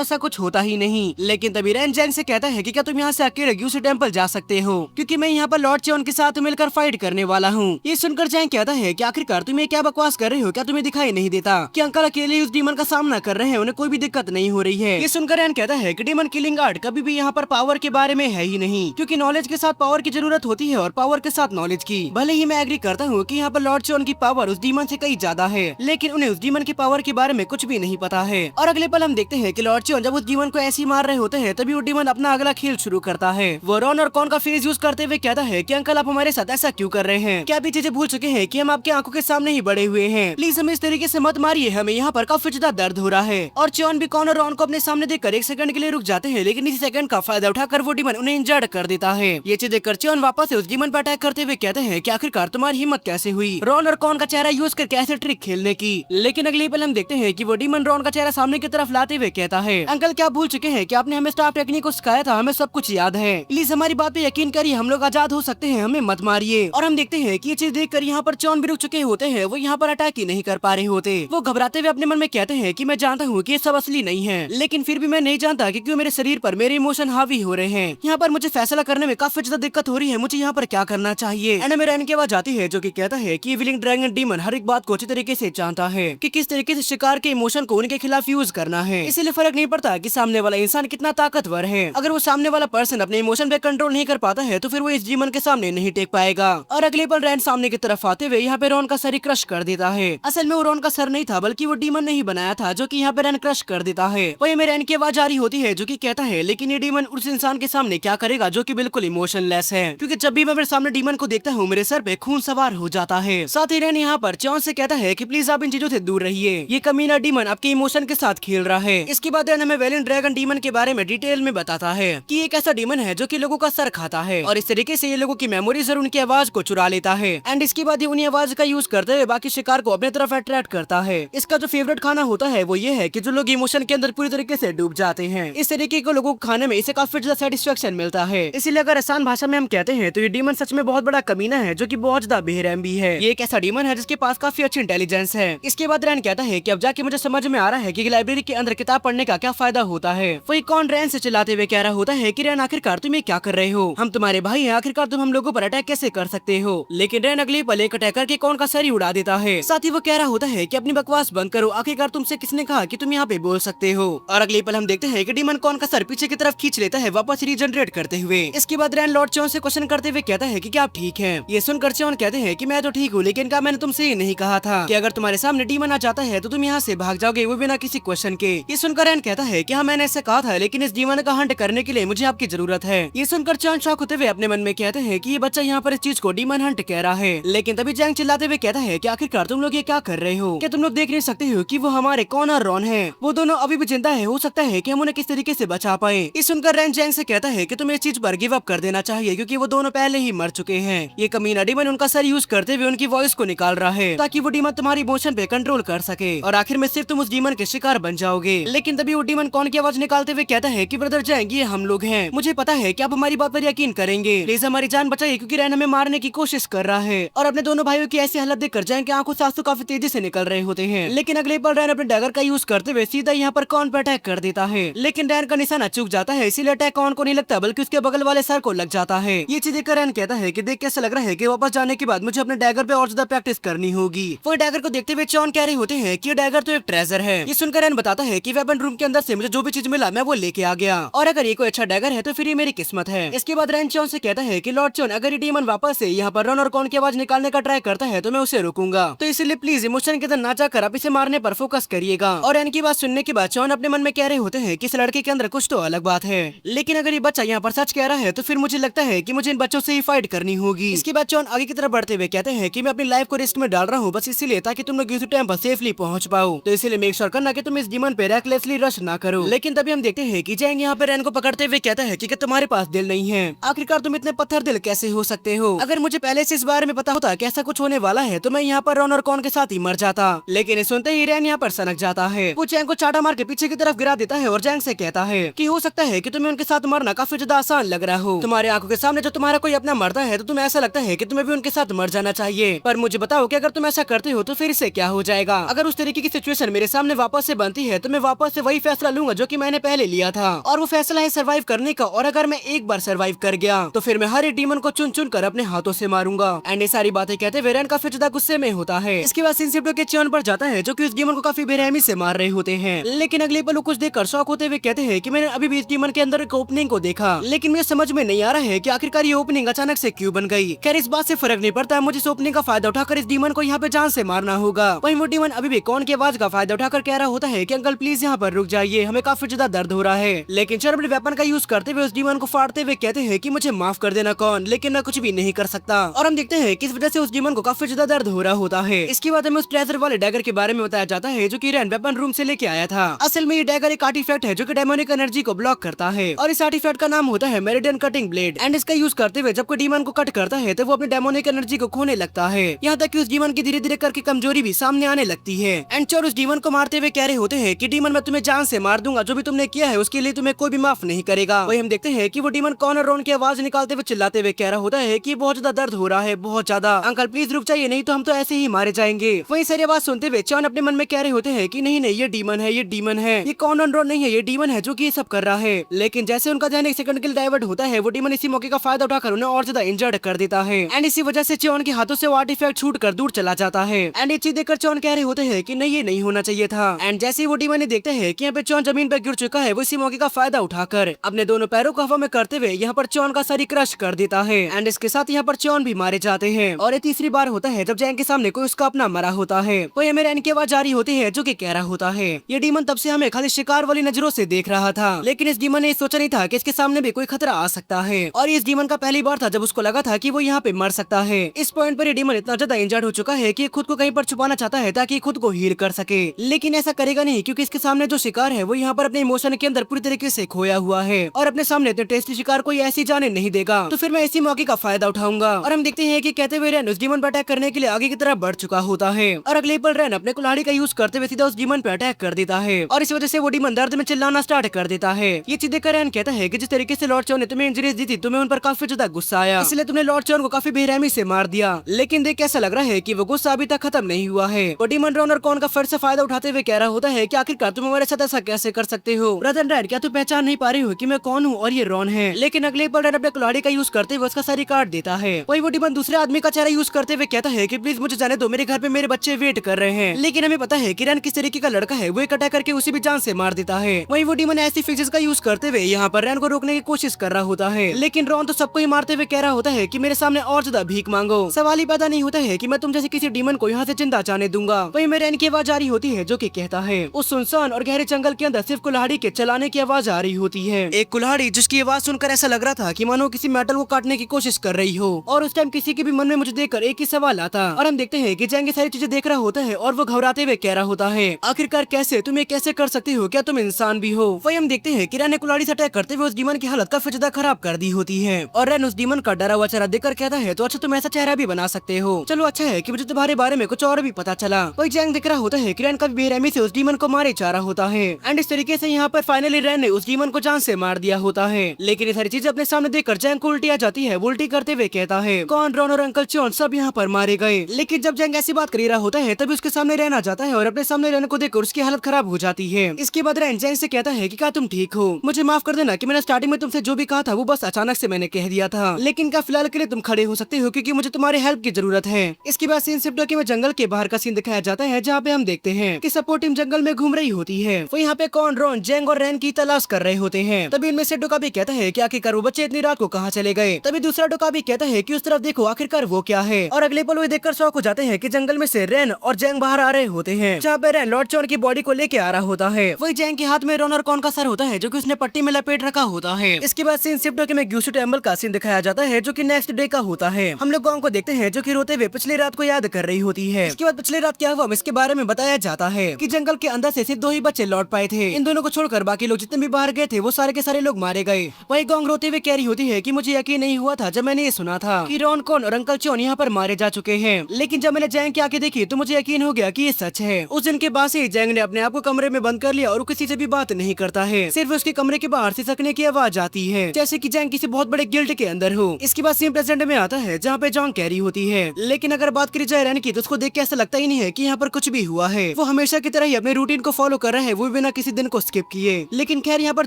ऐसा कुछ होता ही नहीं। लेकिन तभी रैन जैंग से कहता है कि क्या तुम यहाँ से अकेले ग्यूसू टेम्पल जा सकते हो, क्योंकि मैं यहाँ पर लॉर्ड चॉन के साथ मिलकर फाइट करने वाला हूँ। ये सुनकर जैंग कहता है कि आखिरकार तुम ये क्या बकवास कर रहे हो, क्या तुम्हें दिखाई नहीं देता कि अंकल अकेले उस डीमन का सामना कर रहे हैं, उन्हें कोई भी दिक्कत नहीं हो रही है। ये सुनकर रैन कहता है कि डीमन किलिंग आर्ट कभी भी यहाँ पर पावर के बारे में है ही नहीं, क्योंकि नॉलेज के साथ पावर की जरूरत होती है और पावर के साथ नॉलेज की। भले ही मैं एग्री करता हूँ कि यहाँ पर लॉर्ड चॉन की पावर उस डीमन से कई ज्यादा है, लेकिन उन्हें उस डीमन की पावर के बारे में कुछ भी नहीं पता है। और अगले पल हम देखते हैं कि लॉर्ड चॉन जब उस डीमन को ऐसे ही मार रहे होते हैं तभी वो डीमन अपना अगला खेल शुरू करता है। वो रॉन और कॉर्न का फेस यूज करते हुए कहता है कि अंकल आप हमारे साथ ऐसा क्यों कर रहे हैं, क्या आप ये चीजें भूल चुके हैं कि हम आपकी आंखों के सामने ही बड़े हुए हैं, प्लीज हमें इस तरीके से मत मारिए, हमें यहाँ पर काफी ज्यादा दर्द हो रहा है। और चॉन भी कॉर्न और रॉन को अपने सामने देखकर एक सेकंड के लिए रुक जाते हैं, लेकिन इसी सेकंड का फायदा उठाकर वो डीमन उन्हें इंजर्ड कर देता है। ये चीज देखकर चॉन वापस उस डीमन पर अटैक करते हुए कहते हैं कि आखिरकार तुम्हारी हिम्मत कैसे हुई रॉन और कॉर्न का चेहरा यूज करके ऐसे ट्रिक खेलने की। लेकिन अगले पल हम देखते हैं कि वो डीमन रॉन का चेहरा सामने की तरफ लाते हुए कहता है अंकल क्या आप भूल चुके हैं कि आपने हमें स्टार टेक्निक को सिखाया था, हमें सब कुछ याद है, प्लीज हमारी बात पे यकीन करिए, हम लोग आजाद हो सकते हैं, हमें मत मारिए। और हम देखते हैं कि ये चीज देखकर यहाँ पर चॉन भी रुक चुके होते हैं, वो यहाँ पर अटैक ही नहीं कर पा रहे होते। वो घबराते हुए अपने मन में कहते हैं कि मैं जानता हूँ कि ये सब असली नहीं है, लेकिन फिर भी मैं नहीं जानता कि क्यों मेरे शरीर पर मेरे इमोशन हावी हो रहे हैं। यहाँ पर मुझे फैसला करने में काफी ज्यादा दिक्कत हो रही है, मुझे यहाँ पर क्या करना चाहिए। एंड मेरा की आवाज आती है जो कि कहता है कि विलिंग ड्रैगन डीमन हर एक बात को अच्छी तरीके से जानता है कि किस तरीके से शिकार के इमोशन को उनके खिलाफ यूज करना है। इसीलिए फर्क नहीं पड़ता कि सामने वाला इंसान कितना ताकतवर है, अगर वो सामने वाला पर्सन अपने इमोशन पे कंट्रोल नहीं कर पाता है तो फिर वो इस डीमन के सामने नहीं टेक पाएगा। और अगले पल रैन सामने की तरफ आते हुए यहाँ पे रॉन का सर ही क्रश कर देता है। असल में वो रॉन का सर नहीं था बल्कि वो डीमन ने ही बनाया था, जो कि यहाँ पे रैन क्रश कर देता है। वही में रैन की आवाज आ रही होती है जो कि कहता है लेकिन ये डीमन उस इंसान के सामने क्या करेगा जो कि बिल्कुल इमोशनलेस है, क्योंकि जब भी मैं मेरे सामने डीमन को देखता हूँ मेरे सर पे खून सवार हो जाता है। साथ ही रैन यहाँ पर चॉन से कहता है कि प्लीज आप इन चीजों से दूर रहिए, ये कमीना डीमन आपके इमोशन के साथ खेल रहा है। इसके बाद रैन हमें वेलिंग ड्रैगन डीमन के बारे में डिटेल में बताता है कि एक ऐसा डीमन है जो कि लोगों का सर खाता है और इस तरीके से ये लोगों की मेमोरीज और उनकी आवाज को चुरा लेता है। एंड इसके बाद ये उन्हीं आवाज का यूज करते हुए बाकी शिकार को अपने तरफ अट्रैक्ट करता है। इसका जो फेवरेट खाना होता है वो ये है कि जो लोग इमोशन के अंदर पूरी तरीके से डूब जाते हैं, इस तरीके के लोगों को खाने में इसे काफी ज्यादा सेटिस्फेक्शन मिलता है। इसीलिए अगर आसान भाषा में हम कहते हैं तो ये डीमन सच में बहुत बड़ा कमीना है जो कि बहुत ज्यादा बेरहम भी है। ये एक ऐसा डीमन है जिसके पास काफी अच्छी इंटेलिजेंस है। इसके बाद रैन कहता है कि अब जाके मुझे समझ में आ रहा है कि लाइब्रेरी के अंदर किताब पढ़ने का क्या फायदा होता है। वही कौन रैन से चिल्लाते हुए कह रहा होता है कि रैन आखिरकार तुम ये क्या कर रहे हो, हम तुम्हारे भाई हैं, आखिरकार तुम हम लोगों पर अटैक कैसे कर सकते हो। लेकिन रैन अगले पल एक अटैक करके कौन का सर ही उड़ा देता है। साथ ही वो कह रहा होता है कि अपनी बकवास बंद करो, आखिरकार तुमसे किसने कहा कि तुम यहाँ पे बोल सकते हो। और अगले पल हम देखते हैं कि डीमन कौन का सर पीछे की तरफ खींच लेता है वापस रीजनरेट करते हुए। इसके बाद रैन लॉर्ड चॉन से क्वेश्चन करते हुए कहता है कि क्या आप ठीक हैं। ये सुनकर चॉन कहते हैं कि मैं तो ठीक हूँ, लेकिन क्या मैंने तुमसे ये नहीं कहा था कि अगर तुम्हारे सामने डीमन आ जाता है तो तुम यहाँ से भाग जाओगे, वो बिना किसी क्वेश्चन के। ये सुनकर रैन कहता है कि हाँ मैंने ऐसा कहा था, लेकिन इस डीमन का हंट करने के लिए मुझे आपकी जरूरत है। ये सुनकर चॉन शॉक होते हुए अपने मन में कहते हैं कि ये बच्चा यहाँ पर इस चीज को डीमन हंट कह रहा है। लेकिन तभी जैंग चिल्लाते हुए कहता है कि आखिरकार तुम लोग ये क्या कर रहे हो, क्या तुम लोग देख नहीं सकते हो कि वो हमारे कॉर्न और रॉन है, वो दोनों अभी भी जिंदा है, हो सकता है कि हम उन्हें किस तरीके से बचा पाए। इस सुनकर रैन जैंग से कहता है कि तुम्हें इस चीज पर गिव अप कर देना चाहिए, क्योंकि वो दोनों पहले ही मर चुके हैं। ये कमीना डीमन उनका सर यूज करते हुए उनकी वॉइस को निकाल रहा है ताकि वो डीमन तुम्हारी इमोशन पे कंट्रोल कर सके और आखिर में सिर्फ तुम उस डीमन के शिकार बन जाओगे। लेकिन तभी वो डीमन कॉर्न की आवाज निकालते हुए कहता है कि ब्रदर जैंग ये हम लोग हैं, मुझे पता है कि आप हमारी बात पर यकीन करेंगे, प्लीज हमारी जान बचाइए क्योंकि रैन हमें मारने की कोशिश कर रहा है। और अपने दोनों भाइयों की ऐसी हालत देखकर जैंग की आंखों से आंसू काफी तेजी से निकल रहे होते हैं। लेकिन अगले पल रैन अपने डैगर का यूज करते हुए सीधा यहाँ पर कॉर्न पर अटैक कर देता है, लेकिन रैन का निशाना चूक जाता है, इसीलिए अटैक कॉर्न को नहीं लगता बल्कि उसके बगल वाले सर को लग जाता है। ये चीज देखकर रैन कहता है कि देख कैसा लग रहा है कि वापस जाने के बाद मुझे अपने डैगर पे और ज्यादा प्रैक्टिस करनी होगी। वो डैगर को देखते हुए चॉन कह रहे होते हैं कि डैगर तो एक ट्रेजर है। ये सुनकर रैन बताता है कि वेपन रूम के अंदर से मुझे जो भी चीज मिला मैं वो लेके आ गया, और अगर ये कोई अच्छा अच्छा डैगर है तो फिर ये मेरी किस्मत है। इसके बाद रैन चॉन से कहता है कि लॉर्ड चॉन अगर ये डीमन वापस से यहाँ पर रॉन और कॉन की आवाज निकालने का ट्राई करता है तो मैं उसे रोकूंगा, तो इसलिए प्लीज इमोशन के अंदर ना जाकर आप इसे मारने पर फोकस करिएगा। और रैन की बात सुनने के बाद चॉन अपने मन में कह रहे होते हैं कि इस लड़के के अंदर कुछ तो अलग बात है, लेकिन अगर ये बच्चा यहाँ पर सच कह रहा है तो फिर मुझे लगता है कि मुझे इन बच्चों से ही फाइट करनी होगी। इसके बाद चॉन आगे की तरफ बढ़ते हुए कहते हैं कि मैं अपनी लाइफ को रिस्क में डाल रहा हूँ बस इसीलिए ताकि तुम लोग इसी टाइम पर सेफली पहुंच पाओ, तो इसीलिए मेक श्योर करना कि तुम इस डीमन पे रेकलेसली रश ना करो। लेकिन तभी हम देखते हैं कि जैंग यहाँ पे रैन को पकड़ते हुए कहता है कि तुम्हारे पास दिल नहीं है, आखिरकार तुम इतने पत्थर दिल कैसे हो सकते हो? अगर मुझे पहले से इस बारे में पता होता कि ऐसा कुछ होने वाला है तो मैं यहाँ पर रॉन और कॉन के साथ ही मर जाता। लेकिन ये सुनते ही रैन यहाँ पर सनक जाता है, वो जैंग को चाटा मार के पीछे की तरफ गिरा देता है और जैंग से कहता है कि हो सकता है कि तुम्हें उनके साथ मरना काफी ज्यादा आसान लग रहा हो, तुम्हारे आंखों के सामने जो तुम्हारा कोई अपना मरता है तो तुम्हें ऐसा लगता है कि तुम्हें भी उनके साथ मर जाना चाहिए, पर मुझे बताओ कि अगर तुम ऐसा करते हो तो फिर इससे क्या हो जाएगा? अगर उस तरीके की सिचुएशन मेरे सामने वापस से बनती है तो मैं वापस से वही फैसला लूंगा जो कि मैंने पहले लिया था, और वो फैसला है सर्वाइव करने का, और अगर मैं एक बार सर्वाइव कर गया तो फिर मैं हर एक डीमन को चुन चुन कर अपने हाथों से मारूंगा। एंड ये सारी बातें कहते हुए रैन काफी ज्यादा गुस्से में होता है। इसके बाद सिंसिप्टो के चॉन पर जाता है जो कि उस डीमन को काफी बेरहमी से मार रहे होते हैं, लेकिन अगले पल वो कुछ देखकर शॉक होते हुए कहते हैं कि मैंने अभी भी इस डीमन के अंदर एक ओपनिंग को देखा, लेकिन मुझे समझ में नहीं आ रहा है कि आखिरकार ये ओपनिंग अचानक से क्यों बन गई। खैर इस बात से फर्क नहीं पड़ता, मुझे इस ओपनिंग का फायदा उठाकर इस डीमन को यहाँ पे जान से मारना होगा। वहीं वो डीमन अभी भी कॉन की आवाज का फायदा उठाकर कह रहा होता है कि अंकल प्लीज यहाँ पर रुक जाइए, हमें काफी ज्यादा दर्द हो रहा है। लेकिन चॉन अपने वेपन का यूज करते हुए उस डीमन को फाड़ते हुए कहते हैं कि मुझे माफ कर देना कॉन, लेकिन मैं कुछ भी नहीं कर सकता। और हम देखते हैं कि इस वजह से उस डीमन को काफी ज्यादा दर्द हो रहा होता है। इसके बाद हमें उस ट्रेजर वाले डैगर के बारे में बताया जाता है जो कि रैन वेपन रूम से लेके आया था। असल में ये डैगर एक आर्टिफैक्ट है जो कि डेमोनिक एनर्जी को ब्लॉक करता है, और इस आर्टिफैक्ट का नाम होता है मेरिडियन कटिंग ब्लेड। एंड इसका यूज करते हुए जब कोई डीमन को कट करता है तो वो अपनी डेमोनिक एनर्जी को खोने लगता है, यहाँ तक कि उस डीमन की धीरे धीरे करके कमजोरी भी सामने आने लगती है। एंड चोर उस डीमन को मारते हुए कह रहे होते हैं कि डीमन मैं तुम्हें जान से मार दूंगा, जो भी तुमने किया है उसके लिए तुम्हें कोई भी माफ नहीं करेगा। वही हम देखते हैं कि वो डीमन कॉन और रॉन की आवाज निकालते हुए चिल्लाते हुए कह रहा होता है कि बहुत ज्यादा दर्द हो रहा है, बहुत ज्यादा, अंकल प्लीज रुक जाइए नहीं तो हम तो ऐसे ही मारे जाएंगे। वही सारी आवाज सुनते हुए चॉन अपने मन में कह रहे होते हैं कि नहीं नहीं ये डीमन है, ये डीमन है, ये कॉन और रॉन नहीं है, ये डीमन है जो कि ये सब कर रहा है। लेकिन जैसे उनका ध्यान एक सेकंड के लिए डाइवर्ट होता है वो डीमन इसी मौके का फायदा उठाकर उन्हें और ज्यादा इंजर्ड कर देता है। एंड इसी वजह से चॉन के हाथों से वो आर्टिफैक्ट छूट कर दूर चला जाता है। एंड ये चीज देखकर चॉन कह रहे होते हैं कि नहीं ये नहीं होना चाहिए था। एंड जैसे ही वो डीमन देखते हैं कि यहाँ पे चॉन जमीन पर गिर चुका है, वो इसी मौके का फायदा उठाकर अपने दोनों पैरों को हवा में करते हुए यहाँ पर चॉन का शरीर क्रश कर देता है। एंड इसके साथ यहाँ पर चॉन भी मारे जाते हैं। और ये तीसरी बार होता है जब जैंग के सामने कोई उसका अपना मरा होता है। वो हमें रैन की आवाज जारी होती है जो कि कह रहा होता है ये डीमन तब से हमें खाली शिकार वाली नजरों से देख रहा था, लेकिन इस डीमन ने सोचा नहीं था कि इसके सामने भी कोई खतरा आ सकता है। और इस डीमन का पहली बार था जब उसको लगा था कि वो यहाँ पे मर सकता है। इस पॉइंट पर ये डीमन इतना ज्यादा इंजर्ड हो चुका है कि खुद को कहीं पर छुपाना चाहता है ताकि खुद को हील कर सके, लेकिन ऐसा करेगा नहीं क्योंकि इसके सामने जो शिकार है वो यहाँ पर अपने इमोशन के अंदर पूरी तरीके से खोया हुआ है, और अपने सामने इतने टेस्टी शिकार कोई ऐसी जाने नहीं देगा, तो फिर मैं इसी मौके का फायदा उठाऊंगा। और हम देखते हैं कि कहते हुए रैन उस डीमन पर अटैक करने के लिए आगे की तरफ बढ़ चुका होता है, और अगले पल रैन अपने कुल्हाड़ी का यूज करते हुए सीधा उस डीमन पे अटैक कर देता है, और इस वजह से वो डीमन दर्द में चिल्लाना स्टार्ट कर देता है। ये चीज देखकर रैन कहता है कि जिस तरीके से लॉर्ड चॉन ने तुम्हें इंजरीज दी थी तुम्हें उन पर काफी ज्यादा गुस्सा आया, इसलिए तुमने लॉर्ड चॉन को काफी बेरहमी से मार दिया, लेकिन देख कैसा लग रहा है कि वो गुस्सा अभी तक खत्म नहीं हुआ है। वो डीमन रॉन और कॉन का फिर से फायदा उठाते हुए कह रहा होता है कि आखिरकार तुम हमारे साथ ऐसा कैसे कर सकते हो? ब्रदर रैन क्या तुम पहचान नहीं पा रही हो कि मैं कौन हूँ और ये रॉन है? लेकिन अगले पल रैन अपने कुल्हाड़ी का यूज करते हुए उसका सर काट देता है। वही वो डीमन दूसरे आदमी का चेहरा यूज करते हुए कहता है कि प्लीज मुझे जाने दो, मेरे घर पे मेरे बच्चे वेट कर रहे हैं। लेकिन हमें पता है कि रैन किस तरीके का लड़का है, वो एक अटैक करके उसी भी जान से मार देता है। वही वो डीमन ऐसी फिक्सेस का यूज करते हुए यहाँ पर रैन को रोकने की कोशिश कर रहा होता है, लेकिन रॉन तो सबको ही मारते हुए कह रहा होता है कि मेरे सामने और ज्यादा भीख मांगो। सवाल ही पैदा नहीं होता है कि मैं तुम जैसे किसी डीमन को यहाँ से जिंदा जाने दूंगा। वही में रैन की आवाज जारी होती है जो कि कहता है उस सुनसान और गहरे जंगल के अंदर सिर्फ कुल्हाड़ी के चलाने की आवाज आ रही होती है, एक कुल्हाड़ी जिसकी आवाज सुनकर ऐसा लग रहा था कि मानो किसी मेटल को काटने की कोशिश कर रही हो। और उस टाइम किसी के भी मन में मुझे देखकर एक ही सवाल आता, और हम देखते हैं कि जैंग ये सारी चीजें देख रहा होता है और वो घबराते हुए कह रहा होता है आखिरकार कैसे तुम ये कैसे कर सकते हो, क्या तुम इंसान भी हो? वही हम देखते हैं कि रैन ने कुल्हाड़ी से अटैक करते हुए उस डीमन की हालत काफी ज्यादा खराब कर दी होती है, और रैन उस डीमन का डरा हुआ चेहरा देखकर कहता है तो अच्छा तुम ऐसा चेहरा भी बना सकते हो, चलो अच्छा है कि मुझे तुम्हारे बारे में कुछ और भी पता चला। वही जैंग दिख रहा होता है कि रैन का बेरहमी से उस डीमन को मारे जा रहा होता है, एंड इस तरीके से यहाँ पर फाइनली रैन ने उस डीमन को जान से मार दिया होता है। लेकिन ये सारी चीजें अपने सामने देखकर जैंग को उल्टी आ जाती है, उल्टी करते हुए कहता है कॉन, रॉन और अंकल चॉन सब यहाँ पर मारे गए। लेकिन जब जैंग ऐसी बात कर रहा होता है तभी उसके सामने रैन आ जाता है और अपने सामने रैन को देखकर उसकी हालत खराब हो जाती है। इसके बाद रैन जैंग से कहता है कि क्या तुम ठीक हो? मुझे माफ कर देना कि मैंने स्टार्टिंग में तुमसे जो भी कहा था वो बस अचानक से मैंने कह दिया था, लेकिन क्या फिलहाल के लिए तुम खड़े हो सकते हो क्योंकि मुझे तुम्हारे हेल्प की जरूरत है। इसके बाद सीन सिप्टो में जंगल के बाहर का सीन दिखाया जाता है जहाँ पे हम देखते हैं कि सपोर्ट टीम जंगल में घूम रही होती है। वो यहाँ पे कॉन, रॉन, जैंग और रैन की तलाश कर रहे होते हैं। तभी इनमें से डोकाबी कहता है कि आखिरकार वो बच्चे इतनी रात को कहाँ चले गए। तभी दूसरा डोकाबी कहता है कि उस तरफ देखो आखिरकार वो क्या है। और अगले पल वो देखकर शौक हो जाते हैं कि जंगल में से रेन और जैंग बाहर आ रहे होते हैं, जहाँ पे रेन लॉर्ड चॉन की बॉडी को लेके आ रहा होता है। वही जैंग के हाथ में रॉन और कॉन का सर होता है जो कि उसने पट्टी में लपेट रखा होता है। इसके बाद सीन शिफ्ट होकर में ग्यूसू टेम्पल का सीन दिखाया जाता है जो कि नेक्स्ट डे का होता है। हम लोग गांव को देखते हैं जो कि रोते हुए पिछली रात को याद कर रही होती है। इसके बाद पिछली रात क्या हुआ इसके बारे में बताया जाता है कि जंगल के अंदर से सिर्फ 2 ही बच्चे लौट पाए थे। इन दोनों को छोड़कर बाकी लोग जितने भी बाहर गए थे वो सारे के सारे लोग मारे गए। वही गांव रोते हुए कह रही होती है कि मुझे यकीन नहीं हुआ था जब मैंने ये सुना था कि रॉन कॉन और अंकल चॉन यहाँ पर मारे जा चुके हैं, लेकिन जब मैंने जैंग की आंखें देखी तो मुझे यकीन हो गया कि ये सच है। उस दिन के बाद से जैंग ने अपने आप को कमरे में बंद कर लिया और किसी से भी बात नहीं करता है। सिर्फ उसके कमरे के बाहर से सकने की आवाज आती है जैसे कि जैंग किसी बहुत बड़े गिल्ट के अंदर हो। इसके बाद सीन प्रेजेंट में आता है जहाँ पे जॉन कैरी होती है, लेकिन अगर बात करी जाए रैन की तो उसको देख के ऐसा लगता ही नहीं है कि यहाँ पर कुछ भी हुआ है। वो हमेशा की तरह ही अपने रूटीन को फॉलो कर रहे हैं, वो भी बिना किसी दिन को स्किप किए। लेकिन खैर यहाँ पर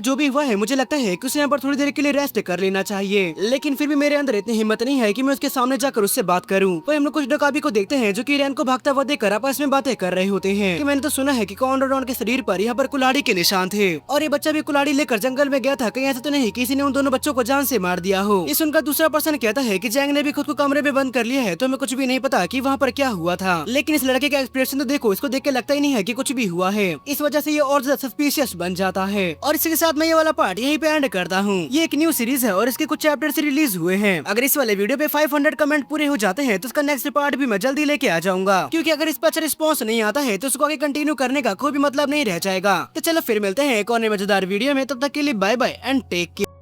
जो भी हुआ है मुझे लगता है कि उसे यहाँ पर थोड़ी देर के लिए रेस्ट कर लेना चाहिए, लेकिन फिर भी मेरे अंदर इतनी हिम्मत नहीं है कि मैं उसके सामने जाकर उससे बात करूँ। वही हम लोग कुछ डोकाबी को देखते हैं जो कि रैन को भागता हुआ देखकर आपस में बातें कर रहे होते हैं कि मैंने तो सुना है कि कॉन और रॉन के शरीर पर यहाँ पर कुल्हाड़ी के निशान थे और ये बच्चा भी कुल्हाड़ी लेकर जंगल में गया था, कहीं ऐसा तो नहीं किसी ने उन दोनों बच्चों को जान से मार दिया हो। इस उनका दूसरा पर्सन कहता है कि जैंग ने भी खुद को कमरे में बंद कर लिया है तो हमें कुछ भी नहीं पता कि वहाँ पर क्या हुआ था। लेकिन इस लड़के का एक्सप्रेशन तो देखो, इसको देख के लगता ही नहीं है कि कुछ भी हुआ है। इस वजह से ये और ज्यादा सस्पिशियस बन जाता है। और इसके साथ मैं ये वाला पार्ट यहीं पे एंड करता हूँ। ये एक न्यू सीरीज है और इसके कुछ चैप्टर से रिलीज हुए हैं। अगर इस वाले वीडियो पे 500 कमेंट पूरे हो जाते हैं तो उसका नेक्स्ट पार्ट भी मैं जल्दी लेके आ जाऊंगा, क्योंकि अगर इस पर अच्छा रिस्पॉन्स नहीं आता है तो उसको आगे कंटिन्यू करने का कोई भी मतलब नहीं रह जाएगा। तो चलो फिर मिलते हैं एक और मजेदार वीडियो में, तब तक के लिए bye bye and take care.